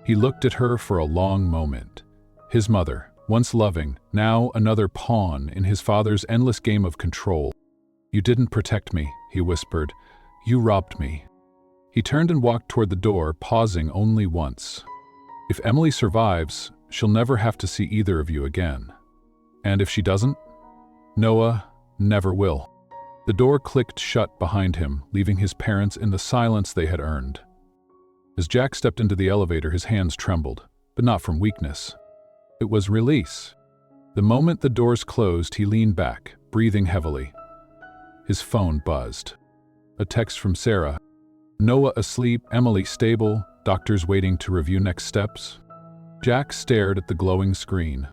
He looked at her for a long moment. His mother, once loving, now another pawn in his father's endless game of control. "You didn't protect me," he whispered. "You robbed me." He turned and walked toward the door, pausing only once. "If Emily survives, she'll never have to see either of you again. And if she doesn't, Noah never will." The door clicked shut behind him, leaving his parents in the silence they had earned. As Jack stepped into the elevator, his hands trembled, but not from weakness. It was release. The moment the doors closed, he leaned back, breathing heavily. His phone buzzed. A text from Sarah. "Noah asleep, Emily stable, doctors waiting to review next steps." Jack stared at the glowing screen.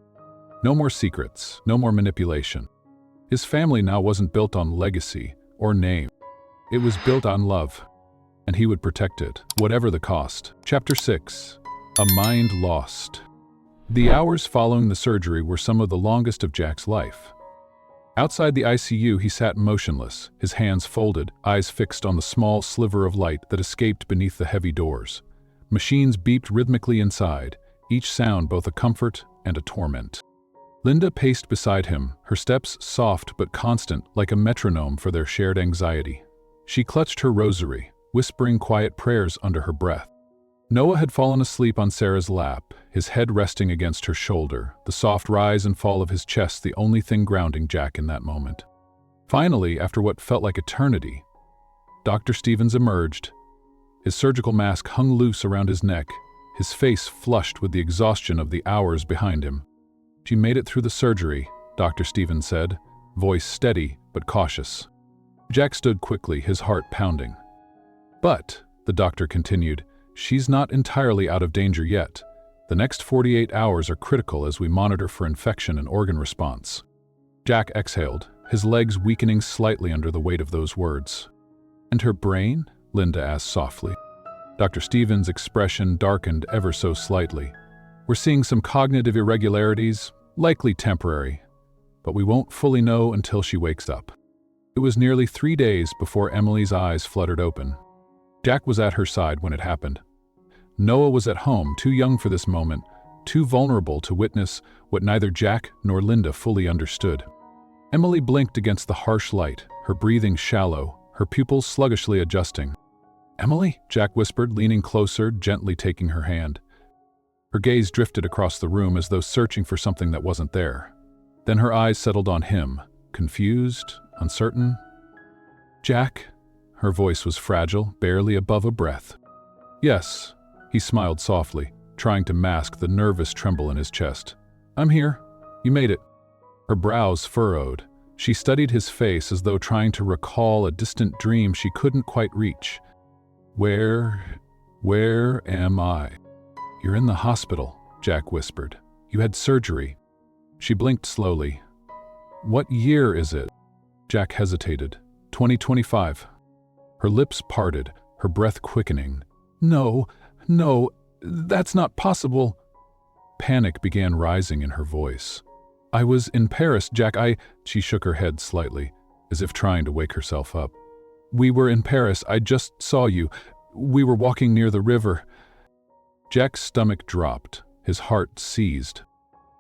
No more secrets, no more manipulation. His family now wasn't built on legacy or name. It was built on love, and he would protect it, whatever the cost. Chapter 6. A Mind Lost. The hours following the surgery were some of the longest of Jack's life. Outside the ICU, he sat motionless, his hands folded, eyes fixed on the small sliver of light that escaped beneath the heavy doors. Machines beeped rhythmically inside, each sound both a comfort and a torment. Linda paced beside him, her steps soft but constant, like a metronome for their shared anxiety. She clutched her rosary, whispering quiet prayers under her breath. Noah had fallen asleep on Sarah's lap, his head resting against her shoulder, the soft rise and fall of his chest the only thing grounding Jack in that moment. Finally, after what felt like eternity, Dr. Stevens emerged. His surgical mask hung loose around his neck, his face flushed with the exhaustion of the hours behind him. "She made it through the surgery," Dr. Stevens said, voice steady but cautious. Jack stood quickly, his heart pounding. "But," the doctor continued, "she's not entirely out of danger yet. The next 48 hours are critical as we monitor for infection and organ response." Jack exhaled, his legs weakening slightly under the weight of those words. "And her brain?" Linda asked softly. Dr. Stevens' expression darkened ever so slightly. "We're seeing some cognitive irregularities, likely temporary, but we won't fully know until she wakes up." It was nearly 3 days before Emily's eyes fluttered open. Jack was at her side when it happened. Noah was at home, too young for this moment, too vulnerable to witness what neither Jack nor Linda fully understood. Emily blinked against the harsh light, her breathing shallow, her pupils sluggishly adjusting. "Emily?" Jack whispered, leaning closer, gently taking her hand. Her gaze drifted across the room as though searching for something that wasn't there. Then her eyes settled on him, confused, uncertain. "Jack?" Her voice was fragile, barely above a breath. "Yes," he smiled softly, trying to mask the nervous tremble in his chest. "I'm here. You made it." Her brows furrowed. She studied his face as though trying to recall a distant dream she couldn't quite reach. Where am I?" "You're in the hospital," Jack whispered. "You had surgery." She blinked slowly. "What year is it?" Jack hesitated. 2025. Her lips parted, her breath quickening. No, that's not possible." Panic began rising in her voice. "I was in Paris, Jack, She shook her head slightly, as if trying to wake herself up. "We were in Paris, I just saw you. We were walking near the river." Jack's stomach dropped, his heart seized.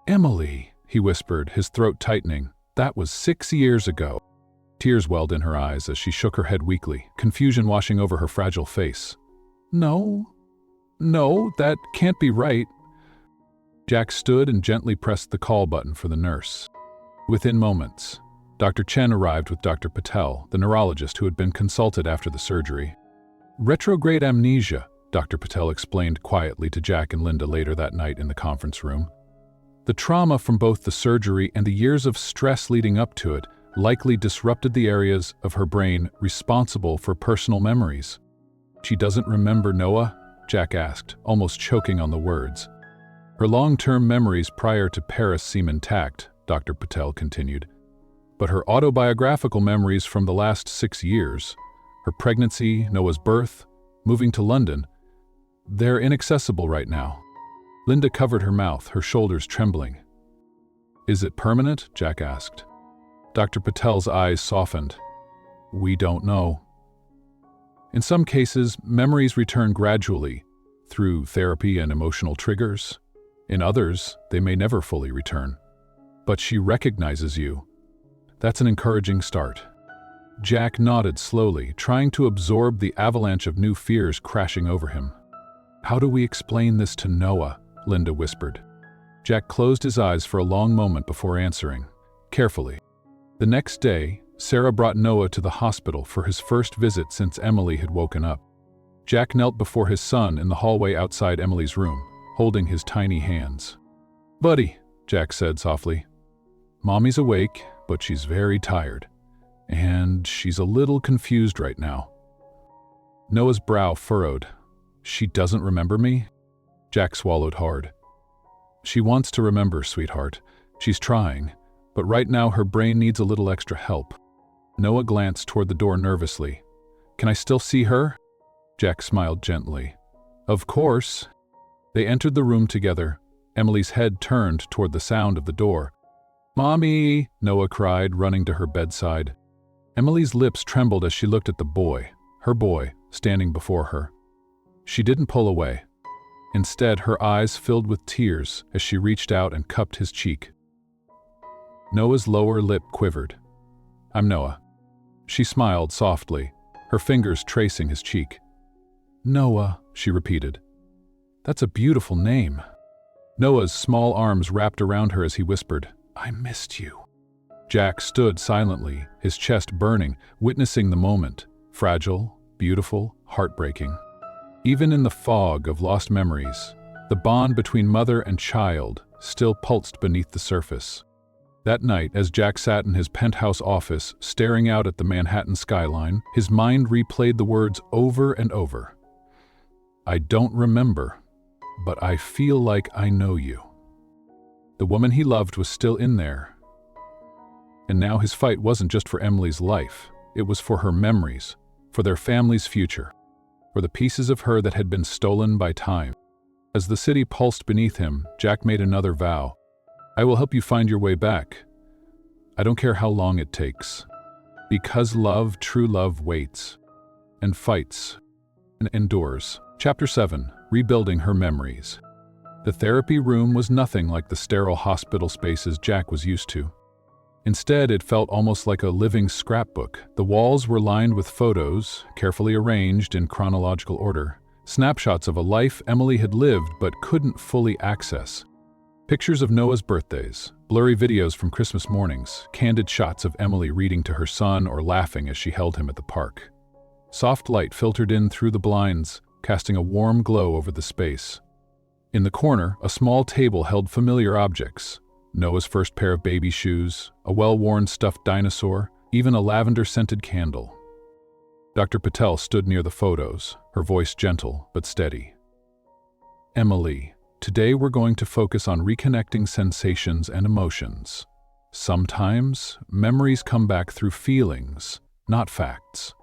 "Emily," he whispered, his throat tightening. "That was 6 years ago." Tears welled in her eyes as she shook her head weakly, confusion washing over her fragile face. No, that can't be right." Jack stood and gently pressed the call button for the nurse. Within moments, Dr. Chen arrived with Dr. Patel, the neurologist who had been consulted after the surgery. "Retrograde amnesia," Dr. Patel explained quietly to Jack and Linda later that night in the conference room. "The trauma from both the surgery and the years of stress leading up to it likely disrupted the areas of her brain responsible for personal memories." "She doesn't remember Noah?" Jack asked, almost choking on the words. "Her long-term memories prior to Paris seem intact," Dr. Patel continued. "But her autobiographical memories from the last 6 years, her pregnancy, Noah's birth, moving to London, they're inaccessible right now." Linda covered her mouth, her shoulders trembling. "Is it permanent?" Jack asked. Dr. Patel's eyes softened. "We don't know. In some cases, memories return gradually, through therapy and emotional triggers. In others, they may never fully return. But she recognizes you. That's an encouraging start." Jack nodded slowly, trying to absorb the avalanche of new fears crashing over him. "How do we explain this to Noah?" Linda whispered. Jack closed his eyes for a long moment before answering, carefully. The next day, Sarah brought Noah to the hospital for his first visit since Emily had woken up. Jack knelt before his son in the hallway outside Emily's room, holding his tiny hands. "Buddy," Jack said softly. "Mommy's awake, but she's very tired. And she's a little confused right now." Noah's brow furrowed. "She doesn't remember me?" Jack swallowed hard. "She wants to remember, sweetheart. She's trying, but right now her brain needs a little extra help." Noah glanced toward the door nervously. "Can I still see her?" Jack smiled gently. "Of course." They entered the room together, Emily's head turned toward the sound of the door. "Mommy!" Noah cried, running to her bedside. Emily's lips trembled as she looked at the boy, her boy, standing before her. She didn't pull away. Instead, her eyes filled with tears as she reached out and cupped his cheek. Noah's lower lip quivered. "I'm Noah." She smiled softly, her fingers tracing his cheek. "Noah," she repeated. "That's a beautiful name." Noah's small arms wrapped around her as he whispered, "I missed you." Jack stood silently, his chest burning, witnessing the moment, fragile, beautiful, heartbreaking. Even in the fog of lost memories, the bond between mother and child still pulsed beneath the surface. That night, as Jack sat in his penthouse office, staring out at the Manhattan skyline, his mind replayed the words over and over. "I don't remember, but I feel like I know you." The woman he loved was still in there. And now his fight wasn't just for Emily's life, it was for her memories, for their family's future, for the pieces of her that had been stolen by time. As the city pulsed beneath him, Jack made another vow. "I will help you find your way back. I don't care how long it takes. Because love, true love, waits, and fights, and endures." Chapter 7. Rebuilding her memories. The therapy room was nothing like the sterile hospital spaces Jack was used to. Instead, it felt almost like a living scrapbook. The walls were lined with photos, carefully arranged in chronological order, snapshots of a life Emily had lived but couldn't fully access. Pictures of Noah's birthdays, blurry videos from Christmas mornings, candid shots of Emily reading to her son or laughing as she held him at the park. Soft light filtered in through the blinds, casting a warm glow over the space. In the corner, a small table held familiar objects: Noah's first pair of baby shoes, a well-worn stuffed dinosaur, even a lavender-scented candle. Dr. Patel stood near the photos, her voice gentle but steady. "Emily, today we're going to focus on reconnecting sensations and emotions. Sometimes, memories come back through feelings, not facts."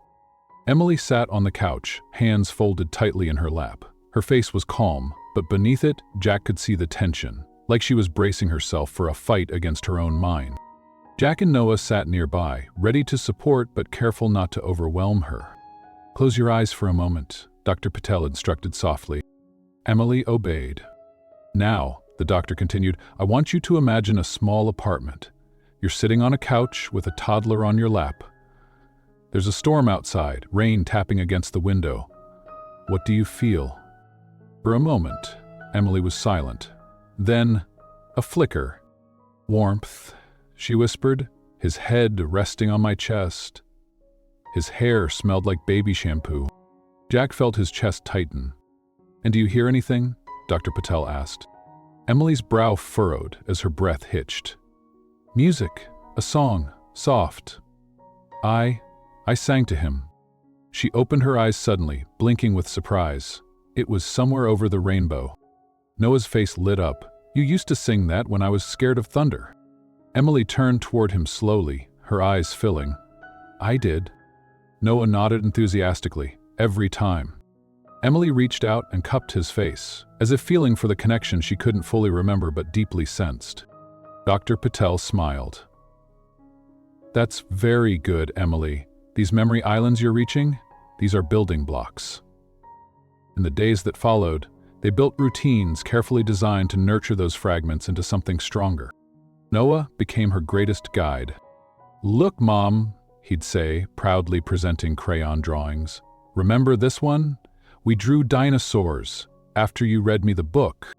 Emily sat on the couch, hands folded tightly in her lap. Her face was calm, but beneath it, Jack could see the tension, like she was bracing herself for a fight against her own mind. Jack and Noah sat nearby, ready to support but careful not to overwhelm her. "Close your eyes for a moment," Dr. Patel instructed softly. Emily obeyed. "Now," the doctor continued, "I want you to imagine a small apartment. You're sitting on a couch with a toddler on your lap. There's a storm outside, rain tapping against the window. What do you feel?" For a moment, Emily was silent. Then, a flicker. "Warmth," she whispered, his head resting on my chest. His hair smelled like baby shampoo. Jack felt his chest tighten. "And do you hear anything?" Dr. Patel asked. Emily's brow furrowed as her breath hitched. "Music, a song, soft." I sang to him." She opened her eyes suddenly, blinking with surprise. It was Somewhere Over the Rainbow. Noah's face lit up. "You used to sing that when I was scared of thunder." Emily turned toward him slowly, her eyes filling. "I did." Noah nodded enthusiastically, every time. Emily reached out and cupped his face, as if feeling for the connection she couldn't fully remember but deeply sensed. Dr. Patel smiled. "That's very good, Emily. These memory islands you're reaching, these are building blocks." In the days that followed, they built routines carefully designed to nurture those fragments into something stronger. Noah became her greatest guide. "Look, Mom," he'd say, proudly presenting crayon drawings. "Remember this one? We drew dinosaurs after you read me the book."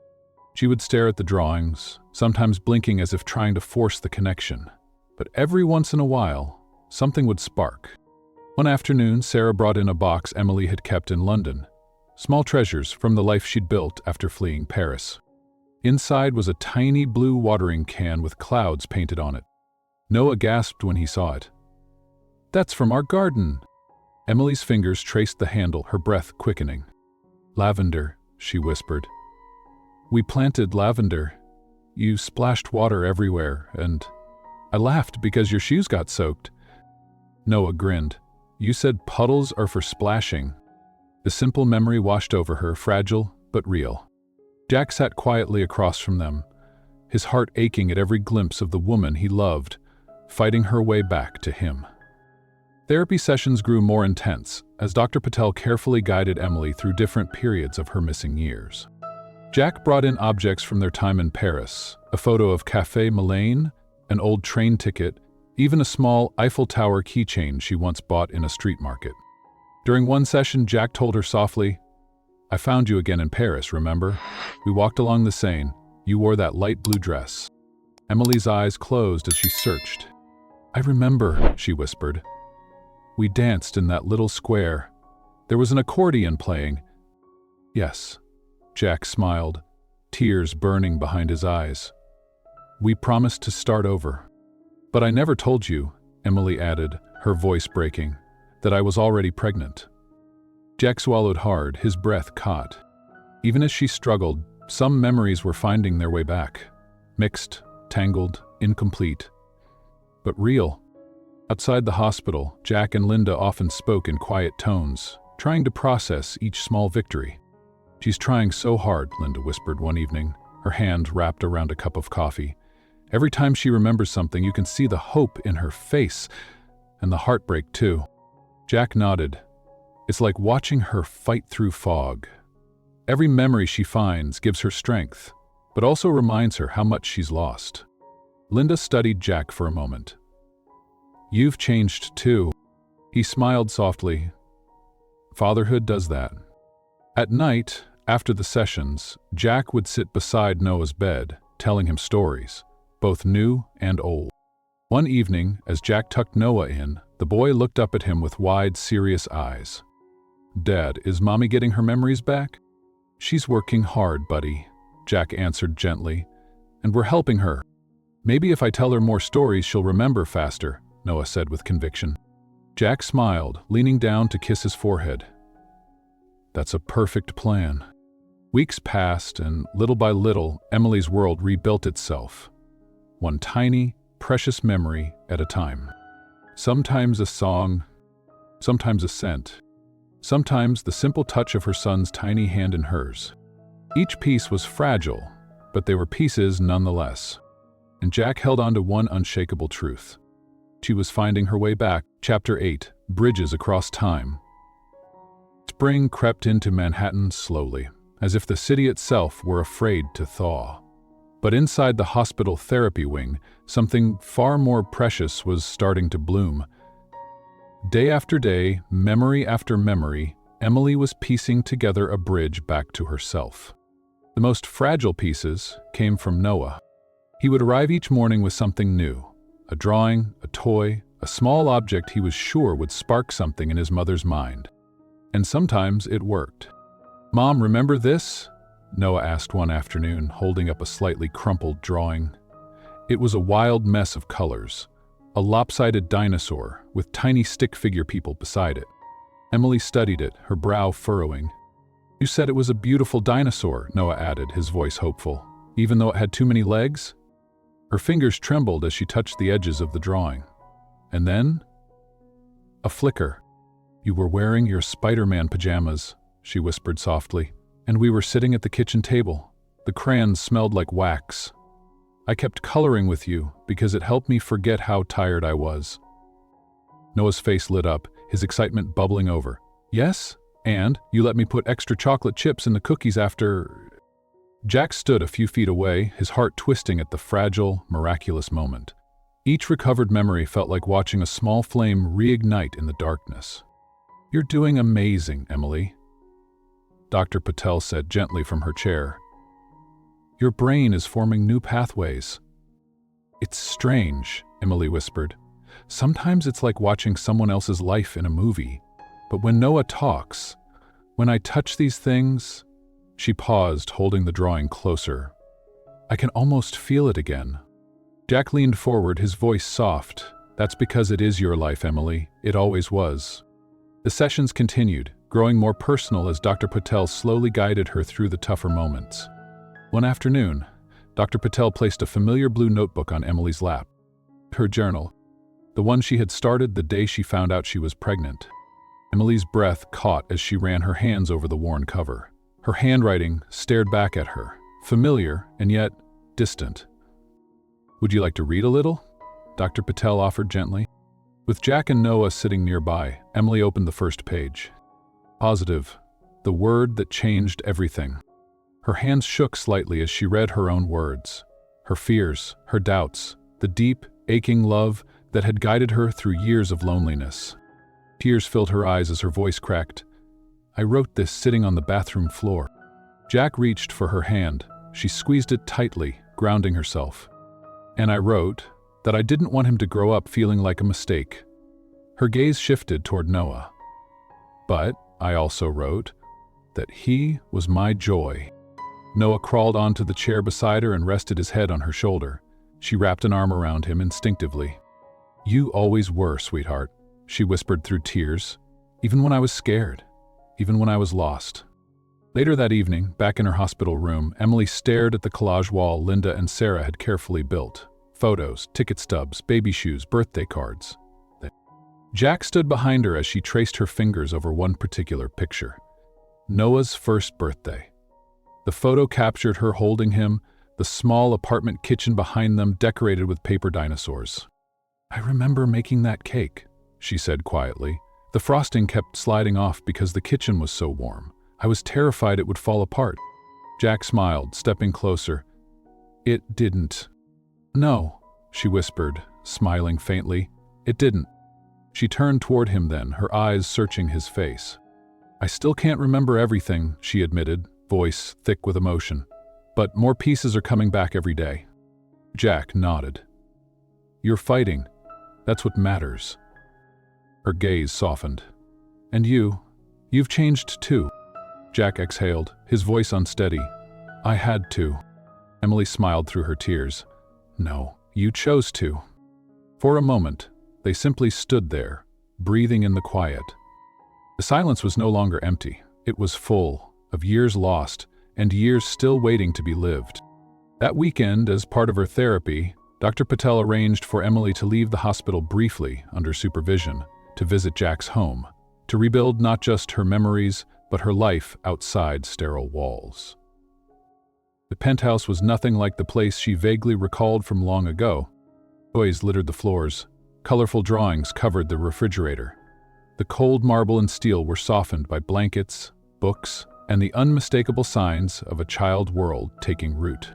She would stare at the drawings, sometimes blinking as if trying to force the connection. But every once in a while, something would spark. One afternoon, Sarah brought in a box Emily had kept in London. Small treasures from the life she'd built after fleeing Paris. Inside was a tiny blue watering can with clouds painted on it. Noah gasped when he saw it. "That's from our garden." Emily's fingers traced the handle, her breath quickening. "Lavender," she whispered. "We planted lavender. You splashed water everywhere, and I laughed because your shoes got soaked." Noah grinned. "You said puddles are for splashing." The simple memory washed over her, fragile but real. Jack sat quietly across from them, his heart aching at every glimpse of the woman he loved, fighting her way back to him. Therapy sessions grew more intense as Dr. Patel carefully guided Emily through different periods of her missing years. Jack brought in objects from their time in Paris, a photo of Café Milane, an old train ticket, even a small Eiffel Tower keychain she once bought in a street market. During one session, Jack told her softly, "I found you again in Paris, remember? We walked along the Seine. You wore that light blue dress." Emily's eyes closed as she searched. "I remember," she whispered. "We danced in that little square. There was an accordion playing." "Yes," Jack smiled, tears burning behind his eyes. "We promised to start over." "But I never told you," Emily added, her voice breaking, "that I was already pregnant." Jack swallowed hard, his breath caught. Even as she struggled, some memories were finding their way back. Mixed, tangled, incomplete, but real. Outside the hospital, Jack and Linda often spoke in quiet tones, trying to process each small victory. "She's trying so hard," Linda whispered one evening, her hand wrapped around a cup of coffee. "Every time she remembers something, you can see the hope in her face, and the heartbreak too." Jack nodded. "It's like watching her fight through fog. Every memory she finds gives her strength, but also reminds her how much she's lost." Linda studied Jack for a moment. "You've changed too." He smiled softly. "Fatherhood does that." At night, after the sessions, Jack would sit beside Noah's bed, telling him stories, both new and old. One evening, as Jack tucked Noah in, the boy looked up at him with wide, serious eyes. "Dad, is Mommy getting her memories back?" "She's working hard, buddy," Jack answered gently, "and we're helping her. Maybe if I tell her more stories, she'll remember faster," Noah said with conviction. Jack smiled, leaning down to kiss his forehead. "That's a perfect plan." Weeks passed, and little by little, Emily's world rebuilt itself. One tiny, precious memory at a time. Sometimes a song, sometimes a scent, sometimes the simple touch of her son's tiny hand in hers. Each piece was fragile, but they were pieces nonetheless. And Jack held on to one unshakable truth. She was finding her way back. Chapter 8, Bridges Across Time. Spring crept into Manhattan slowly, as if the city itself were afraid to thaw. But inside the hospital therapy wing, something far more precious was starting to bloom. Day after day, memory after memory, Emily was piecing together a bridge back to herself. The most fragile pieces came from Noah. He would arrive each morning with something new, a drawing, a toy, a small object he was sure would spark something in his mother's mind. And sometimes it worked. "Mom, remember this?" Noah asked one afternoon, holding up a slightly crumpled drawing. It was a wild mess of colors, a lopsided dinosaur with tiny stick figure people beside it. Emily studied it, her brow furrowing. "You said it was a beautiful dinosaur," Noah added, his voice hopeful, "even though it had too many legs?" Her fingers trembled as she touched the edges of the drawing. And then, a flicker. "You were wearing your Spider-Man pajamas," she whispered softly, "and we were sitting at the kitchen table. The crayons smelled like wax. I kept coloring with you because it helped me forget how tired I was." Noah's face lit up, his excitement bubbling over. "Yes? And you let me put extra chocolate chips in the cookies after—" Jack stood a few feet away, his heart twisting at the fragile, miraculous moment. Each recovered memory felt like watching a small flame reignite in the darkness. "You're doing amazing, Emily," Dr. Patel said gently from her chair. "Your brain is forming new pathways." "It's strange," Emily whispered. "Sometimes it's like watching someone else's life in a movie. But when Noah talks, when I touch these things—" She paused, holding the drawing closer. "I can almost feel it again." Jack leaned forward, his voice soft. "That's because it is your life, Emily. It always was." The sessions continued, growing more personal as Dr. Patel slowly guided her through the tougher moments. One afternoon, Dr. Patel placed a familiar blue notebook on Emily's lap. Her journal, the one she had started the day she found out she was pregnant. Emily's breath caught as she ran her hands over the worn cover. Her handwriting stared back at her, familiar and yet distant. "Would you like to read a little?" Dr. Patel offered gently. With Jack and Noah sitting nearby, Emily opened the first page. Positive, the word that changed everything. Her hands shook slightly as she read her own words. Her fears, her doubts, the deep, aching love that had guided her through years of loneliness. Tears filled her eyes as her voice cracked. "I wrote this sitting on the bathroom floor." Jack reached for her hand. She squeezed it tightly, grounding herself. "And I wrote that I didn't want him to grow up feeling like a mistake." Her gaze shifted toward Noah. "But I also wrote that he was my joy." Noah crawled onto the chair beside her and rested his head on her shoulder. She wrapped an arm around him instinctively. "You always were, sweetheart," she whispered through tears. "Even when I was scared. Even when I was lost." Later that evening, back in her hospital room, Emily stared at the collage wall Linda and Sarah had carefully built. Photos, ticket stubs, baby shoes, birthday cards. Jack stood behind her as she traced her fingers over one particular picture. Noah's first birthday. The photo captured her holding him, the small apartment kitchen behind them decorated with paper dinosaurs. "I remember making that cake," she said quietly. "The frosting kept sliding off because the kitchen was so warm. I was terrified it would fall apart." Jack smiled, stepping closer. "It didn't." "No," she whispered, smiling faintly. "It didn't." She turned toward him then, her eyes searching his face. "I still can't remember everything," she admitted, voice thick with emotion. "But more pieces are coming back every day." Jack nodded. "You're fighting. That's what matters." Her gaze softened. "And you've changed too." Jack exhaled, his voice unsteady. "I had to." Emily smiled through her tears. "No, you chose to." For a moment, they simply stood there, breathing in the quiet. The silence was no longer empty. It was full of years lost and years still waiting to be lived. That weekend, as part of her therapy, Dr. Patel arranged for Emily to leave the hospital briefly under supervision, to visit Jack's home, to rebuild not just her memories, but her life outside sterile walls. The penthouse was nothing like the place she vaguely recalled from long ago. Toys littered the floors. Colorful drawings covered the refrigerator. The cold marble and steel were softened by blankets, books, and the unmistakable signs of a child world taking root.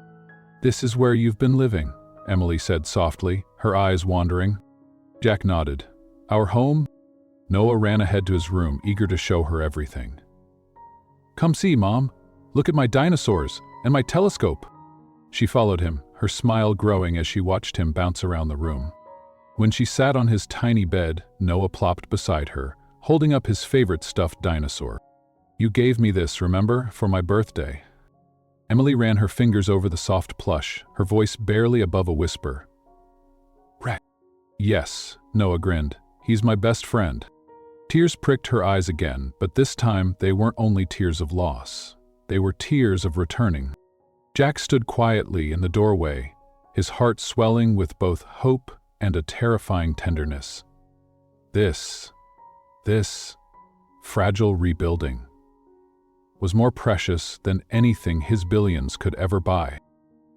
"This is where you've been living," Emily said softly, her eyes wandering. Jack nodded. "Our home?" Noah ran ahead to his room, eager to show her everything. "Come see, Mom. Look at my dinosaurs and my telescope." She followed him, her smile growing as she watched him bounce around the room. When she sat on his tiny bed, Noah plopped beside her, holding up his favorite stuffed dinosaur. "You gave me this, remember, for my birthday." Emily ran her fingers over the soft plush, her voice barely above a whisper. "Right." "Yes," Noah grinned. "He's my best friend." Tears pricked her eyes again, but this time they weren't only tears of loss. They were tears of returning. Jack stood quietly in the doorway, his heart swelling with both hope and a terrifying tenderness. This fragile rebuilding was more precious than anything his billions could ever buy.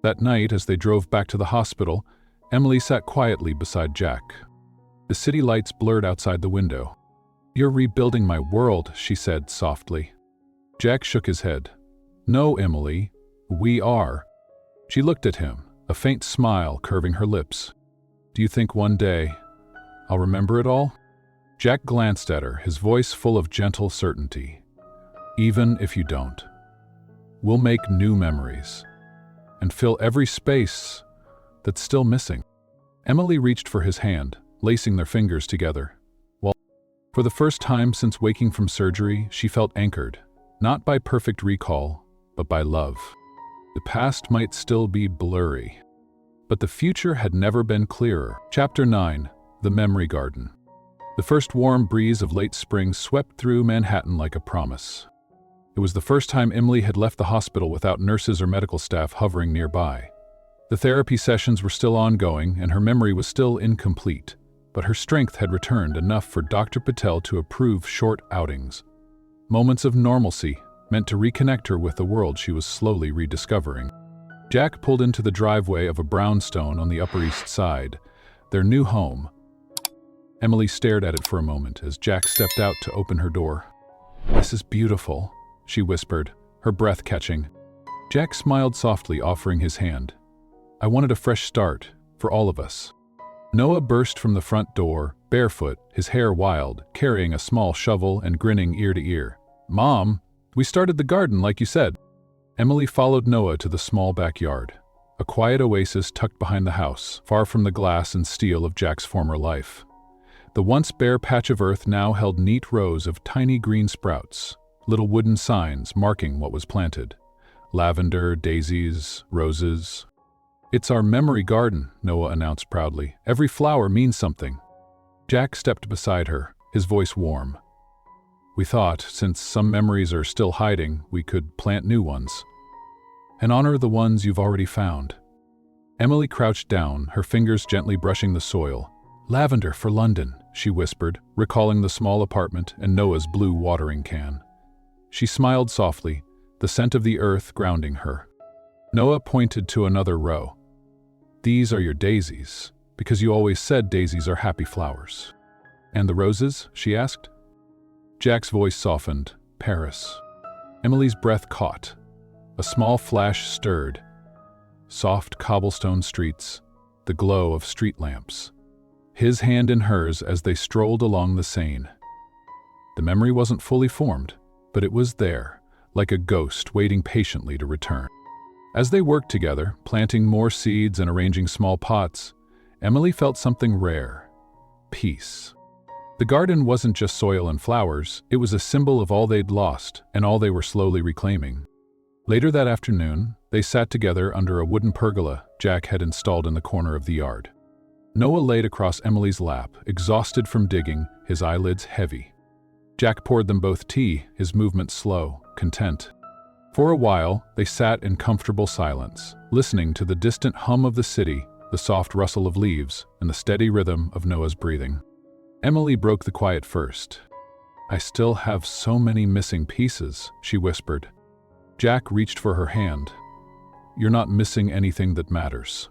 That night, as they drove back to the hospital, Emily sat quietly beside Jack. The city lights blurred outside the window. "You're rebuilding my world," she said softly. Jack shook his head. "No, Emily, we are." She looked at him, a faint smile curving her lips. "Do you think one day I'll remember it all?" Jack glanced at her, his voice full of gentle certainty. "Even if you don't, we'll make new memories and fill every space that's still missing." Emily reached for his hand, lacing their fingers together. For the first time since waking from surgery, she felt anchored, not by perfect recall, but by love. The past might still be blurry, but the future had never been clearer. Chapter 9. The Memory Garden. The first warm breeze of late spring swept through Manhattan like a promise. It was the first time Emily had left the hospital without nurses or medical staff hovering nearby. The therapy sessions were still ongoing, and her memory was still incomplete, but her strength had returned enough for Dr. Patel to approve short outings. Moments of normalcy meant to reconnect her with the world she was slowly rediscovering. Jack pulled into the driveway of a brownstone on the Upper East Side, their new home. Emily stared at it for a moment as Jack stepped out to open her door. "This is beautiful," she whispered, her breath catching. Jack smiled softly, offering his hand. "I wanted a fresh start, for all of us." Noah burst from the front door, barefoot, his hair wild, carrying a small shovel and grinning ear to ear. "Mom, we started the garden like you said." Emily followed Noah to the small backyard, a quiet oasis tucked behind the house, far from the glass and steel of Jack's former life. The once bare patch of earth now held neat rows of tiny green sprouts, little wooden signs marking what was planted. Lavender, daisies, roses. "It's our memory garden," Noah announced proudly. "Every flower means something." Jack stepped beside her, his voice warm. "We thought, since some memories are still hiding, we could plant new ones. And honor the ones you've already found." Emily crouched down, her fingers gently brushing the soil. "Lavender for London," she whispered, recalling the small apartment and Noah's blue watering can. She smiled softly, the scent of the earth grounding her. Noah pointed to another row. "These are your daisies, because you always said daisies are happy flowers." "And the roses?" she asked. Jack's voice softened. "Paris." Emily's breath caught. A small flash stirred. Soft cobblestone streets, the glow of street lamps. His hand in hers as they strolled along the Seine. The memory wasn't fully formed, but it was there, like a ghost waiting patiently to return. As they worked together, planting more seeds and arranging small pots, Emily felt something rare: peace. The garden wasn't just soil and flowers, it was a symbol of all they'd lost and all they were slowly reclaiming. Later that afternoon, they sat together under a wooden pergola Jack had installed in the corner of the yard. Noah laid across Emily's lap, exhausted from digging, his eyelids heavy. Jack poured them both tea, his movements slow, content. For a while, they sat in comfortable silence, listening to the distant hum of the city, the soft rustle of leaves, and the steady rhythm of Noah's breathing. Emily broke the quiet first. "I still have so many missing pieces," she whispered. Jack reached for her hand. "You're not missing anything that matters."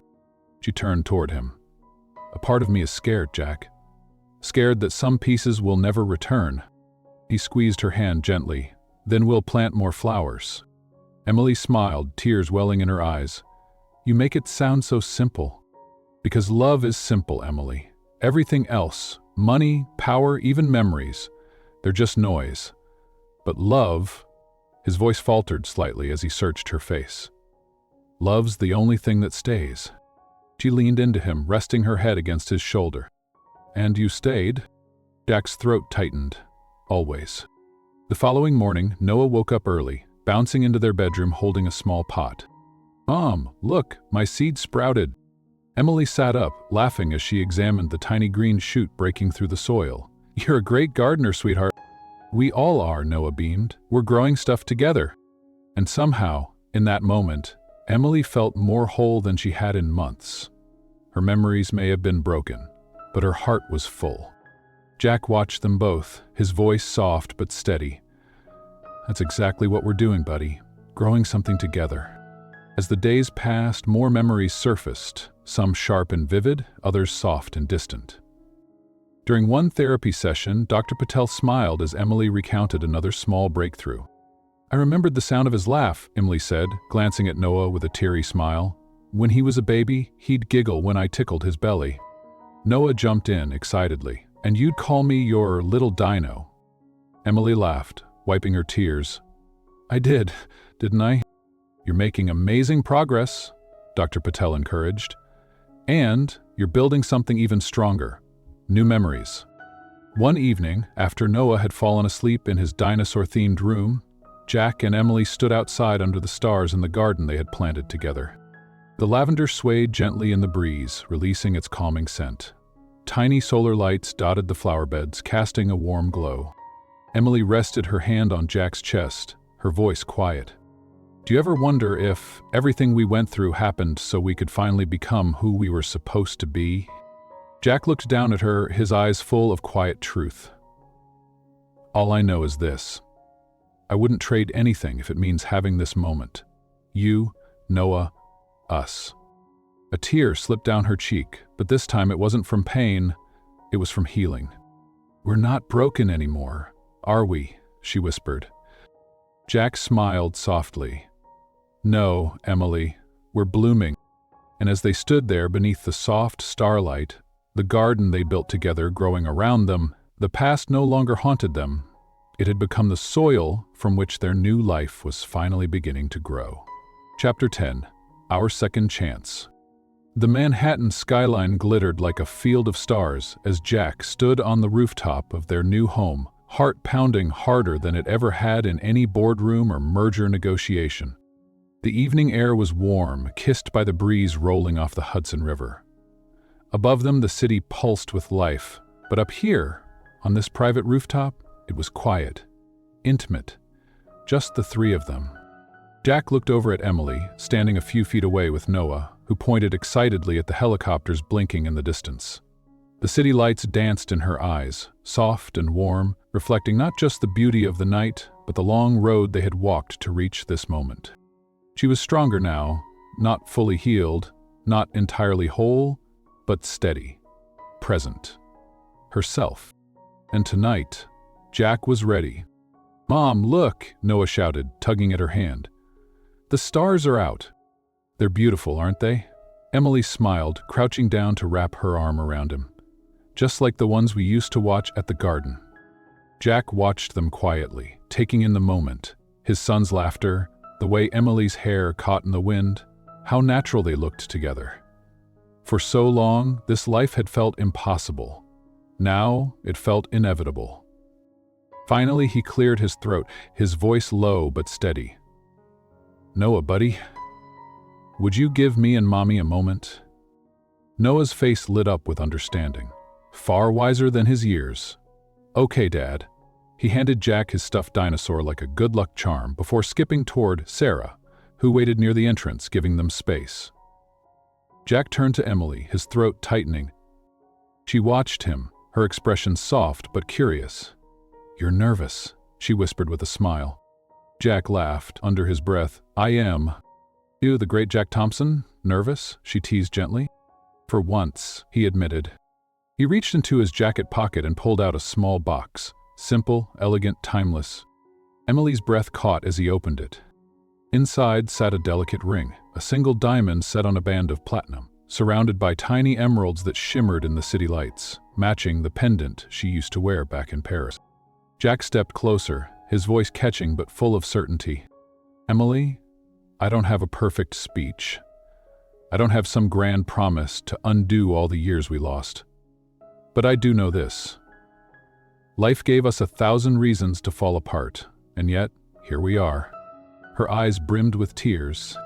She turned toward him. "A part of me is scared, Jack. Scared that some pieces will never return." He squeezed her hand gently. "Then we'll plant more flowers." Emily smiled, tears welling in her eyes. "You make it sound so simple." "Because love is simple, Emily. Everything else, money, power, even memories, they're just noise. But love..." His voice faltered slightly as he searched her face. "Love's the only thing that stays." She leaned into him, resting her head against his shoulder. "And you stayed?" Jack's throat tightened. "Always." The following morning, Noah woke up early, bouncing into their bedroom holding a small pot. "Mom, look, my seed sprouted." Emily sat up, laughing as she examined the tiny green shoot breaking through the soil. "You're a great gardener, sweetheart." "We all are," Noah beamed. "We're growing stuff together." And somehow, in that moment, Emily felt more whole than she had in months. Her memories may have been broken, but her heart was full. Jack watched them both, his voice soft but steady. "That's exactly what we're doing, buddy. Growing something together." As the days passed, more memories surfaced, some sharp and vivid, others soft and distant. During one therapy session, Dr. Patel smiled as Emily recounted another small breakthrough. "I remembered the sound of his laugh," Emily said, glancing at Noah with a teary smile. "When he was a baby, he'd giggle when I tickled his belly." Noah jumped in excitedly. "And you'd call me your little dino." Emily laughed, wiping her tears. "I did, didn't I?" "You're making amazing progress," Dr. Patel encouraged. "And you're building something even stronger. New memories." One evening, after Noah had fallen asleep in his dinosaur-themed room, Jack and Emily stood outside under the stars in the garden they had planted together. The lavender swayed gently in the breeze, releasing its calming scent. Tiny solar lights dotted the flower beds, casting a warm glow. Emily rested her hand on Jack's chest, her voice quiet. "Do you ever wonder if everything we went through happened so we could finally become who we were supposed to be?" Jack looked down at her, his eyes full of quiet truth. "All I know is this. I wouldn't trade anything if it means having this moment. You, Noah, us. A tear slipped down her cheek, but this time it wasn't from pain, it was from healing. "We're not broken anymore, are we?" she whispered. Jack smiled softly. "No, Emily, we're blooming." And as they stood there beneath the soft starlight, the garden they built together growing around them, the past no longer haunted them. It had become the soil from which their new life was finally beginning to grow. Chapter 10. Our Second Chance. The Manhattan skyline glittered like a field of stars as Jack stood on the rooftop of their new home, heart pounding harder than it ever had in any boardroom or merger negotiation. The evening air was warm, kissed by the breeze rolling off the Hudson River. Above them, the city pulsed with life, but up here, on this private rooftop, it was quiet, intimate, just the three of them. Jack looked over at Emily, standing a few feet away with Noah, who pointed excitedly at the helicopters blinking in the distance. The city lights danced in her eyes, soft and warm, reflecting not just the beauty of the night, but the long road they had walked to reach this moment. She was stronger now, not fully healed, not entirely whole, but steady, present, herself. And tonight, Jack was ready. "Mom, look!" Noah shouted, tugging at her hand. "The stars are out." "They're beautiful, aren't they?" Emily smiled, crouching down to wrap her arm around him. "Just like the ones we used to watch at the garden." Jack watched them quietly, taking in the moment, his son's laughter, the way Emily's hair caught in the wind, how natural they looked together. For so long, this life had felt impossible. Now, it felt inevitable. Finally, he cleared his throat, his voice low but steady. "Noah, buddy, would you give me and Mommy a moment?" Noah's face lit up with understanding, far wiser than his years. "Okay, Dad." He handed Jack his stuffed dinosaur like a good luck charm before skipping toward Sarah, who waited near the entrance, giving them space. Jack turned to Emily, his throat tightening. She watched him, her expression soft but curious. "You're nervous," she whispered with a smile. Jack laughed, under his breath. "I am." "You, the great Jack Thompson? Nervous?" she teased gently. "For once," he admitted. He reached into his jacket pocket and pulled out a small box. Simple, elegant, timeless. Emily's breath caught as he opened it. Inside sat a delicate ring, a single diamond set on a band of platinum, surrounded by tiny emeralds that shimmered in the city lights, matching the pendant she used to wear back in Paris. Jack stepped closer, his voice catching but full of certainty. "Emily, I don't have a perfect speech. I don't have some grand promise to undo all the years we lost. But I do know this. Life gave us 1,000 reasons to fall apart, and yet, here we are." Her eyes brimmed with tears.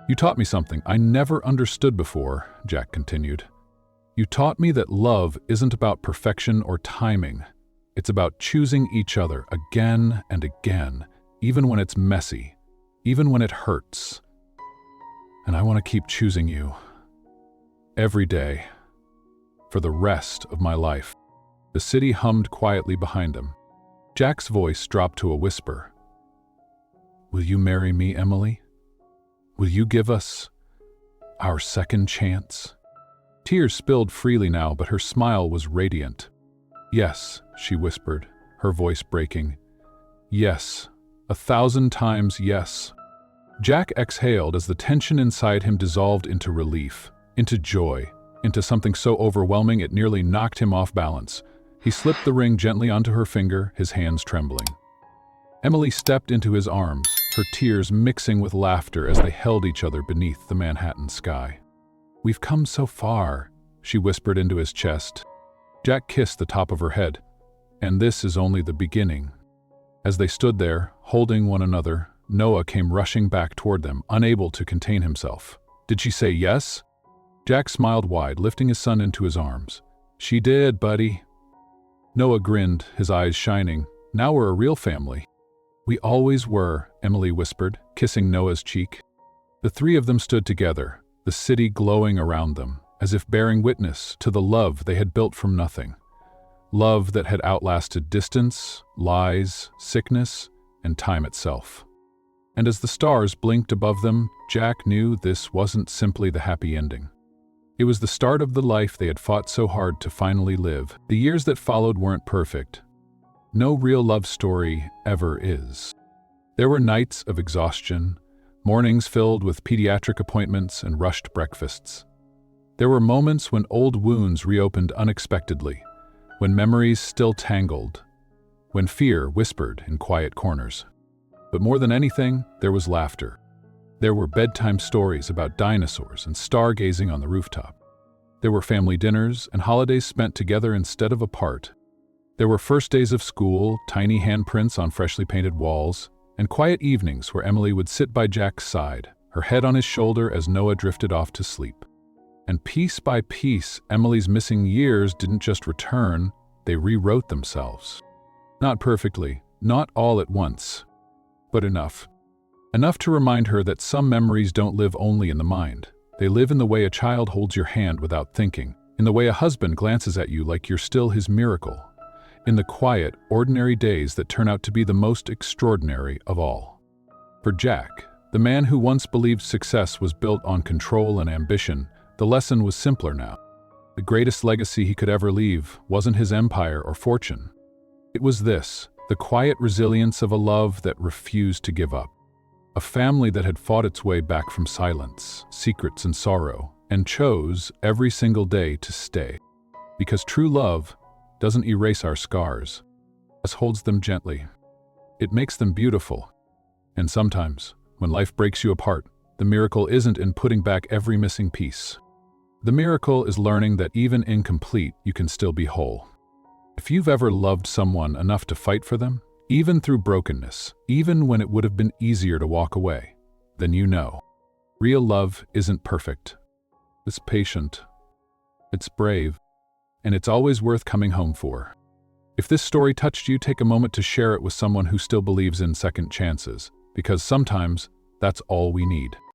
"You taught me something I never understood before," Jack continued. "You taught me that love isn't about perfection or timing. It's about choosing each other again and again, even when it's messy, even when it hurts. And I want to keep choosing you. Every day. For the rest of my life." The city hummed quietly behind him. Jack's voice dropped to a whisper. "Will you marry me, Emily? Will you give us our second chance?" Tears spilled freely now, but her smile was radiant. "Yes," she whispered, her voice breaking. "Yes, 1,000 times yes." Jack exhaled as the tension inside him dissolved into relief, into joy, into something so overwhelming it nearly knocked him off balance. He slipped the ring gently onto her finger, his hands trembling. Emily stepped into his arms, her tears mixing with laughter as they held each other beneath the Manhattan sky. "We've come so far," she whispered into his chest. Jack kissed the top of her head. "And this is only the beginning." As they stood there, holding one another, Noah came rushing back toward them, unable to contain himself. "Did she say yes?" Jack smiled wide, lifting his son into his arms. "She did, buddy." Noah grinned, his eyes shining. "Now we're a real family." "We always were," Emily whispered, kissing Noah's cheek. The three of them stood together, the city glowing around them, as if bearing witness to the love they had built from nothing. Love that had outlasted distance, lies, sickness, and time itself. And as the stars blinked above them, Jack knew this wasn't simply the happy ending. It was the start of the life they had fought so hard to finally live. The years that followed weren't perfect. No real love story ever is. There were nights of exhaustion, mornings filled with pediatric appointments and rushed breakfasts. There were moments when old wounds reopened unexpectedly, when memories still tangled, when fear whispered in quiet corners. But more than anything, there was laughter. There were bedtime stories about dinosaurs and stargazing on the rooftop. There were family dinners and holidays spent together instead of apart. There were first days of school, tiny handprints on freshly painted walls, and quiet evenings where Emily would sit by Jack's side, her head on his shoulder as Noah drifted off to sleep. And piece by piece, Emily's missing years didn't just return, they rewrote themselves. Not perfectly, not all at once, but enough. Enough to remind her that some memories don't live only in the mind. They live in the way a child holds your hand without thinking, in the way a husband glances at you like you're still his miracle, in the quiet, ordinary days that turn out to be the most extraordinary of all. For Jack, the man who once believed success was built on control and ambition, the lesson was simpler now. The greatest legacy he could ever leave wasn't his empire or fortune. It was this, the quiet resilience of a love that refused to give up. A family that had fought its way back from silence, secrets, and sorrow, and chose every single day to stay. Because true love doesn't erase our scars, it holds them gently. It makes them beautiful. And sometimes, when life breaks you apart, the miracle isn't in putting back every missing piece. The miracle is learning that even incomplete, you can still be whole. If you've ever loved someone enough to fight for them, even through brokenness, even when it would have been easier to walk away, then you know. Real love isn't perfect. It's patient. It's brave. And it's always worth coming home for. If this story touched you, take a moment to share it with someone who still believes in second chances, because sometimes that's all we need.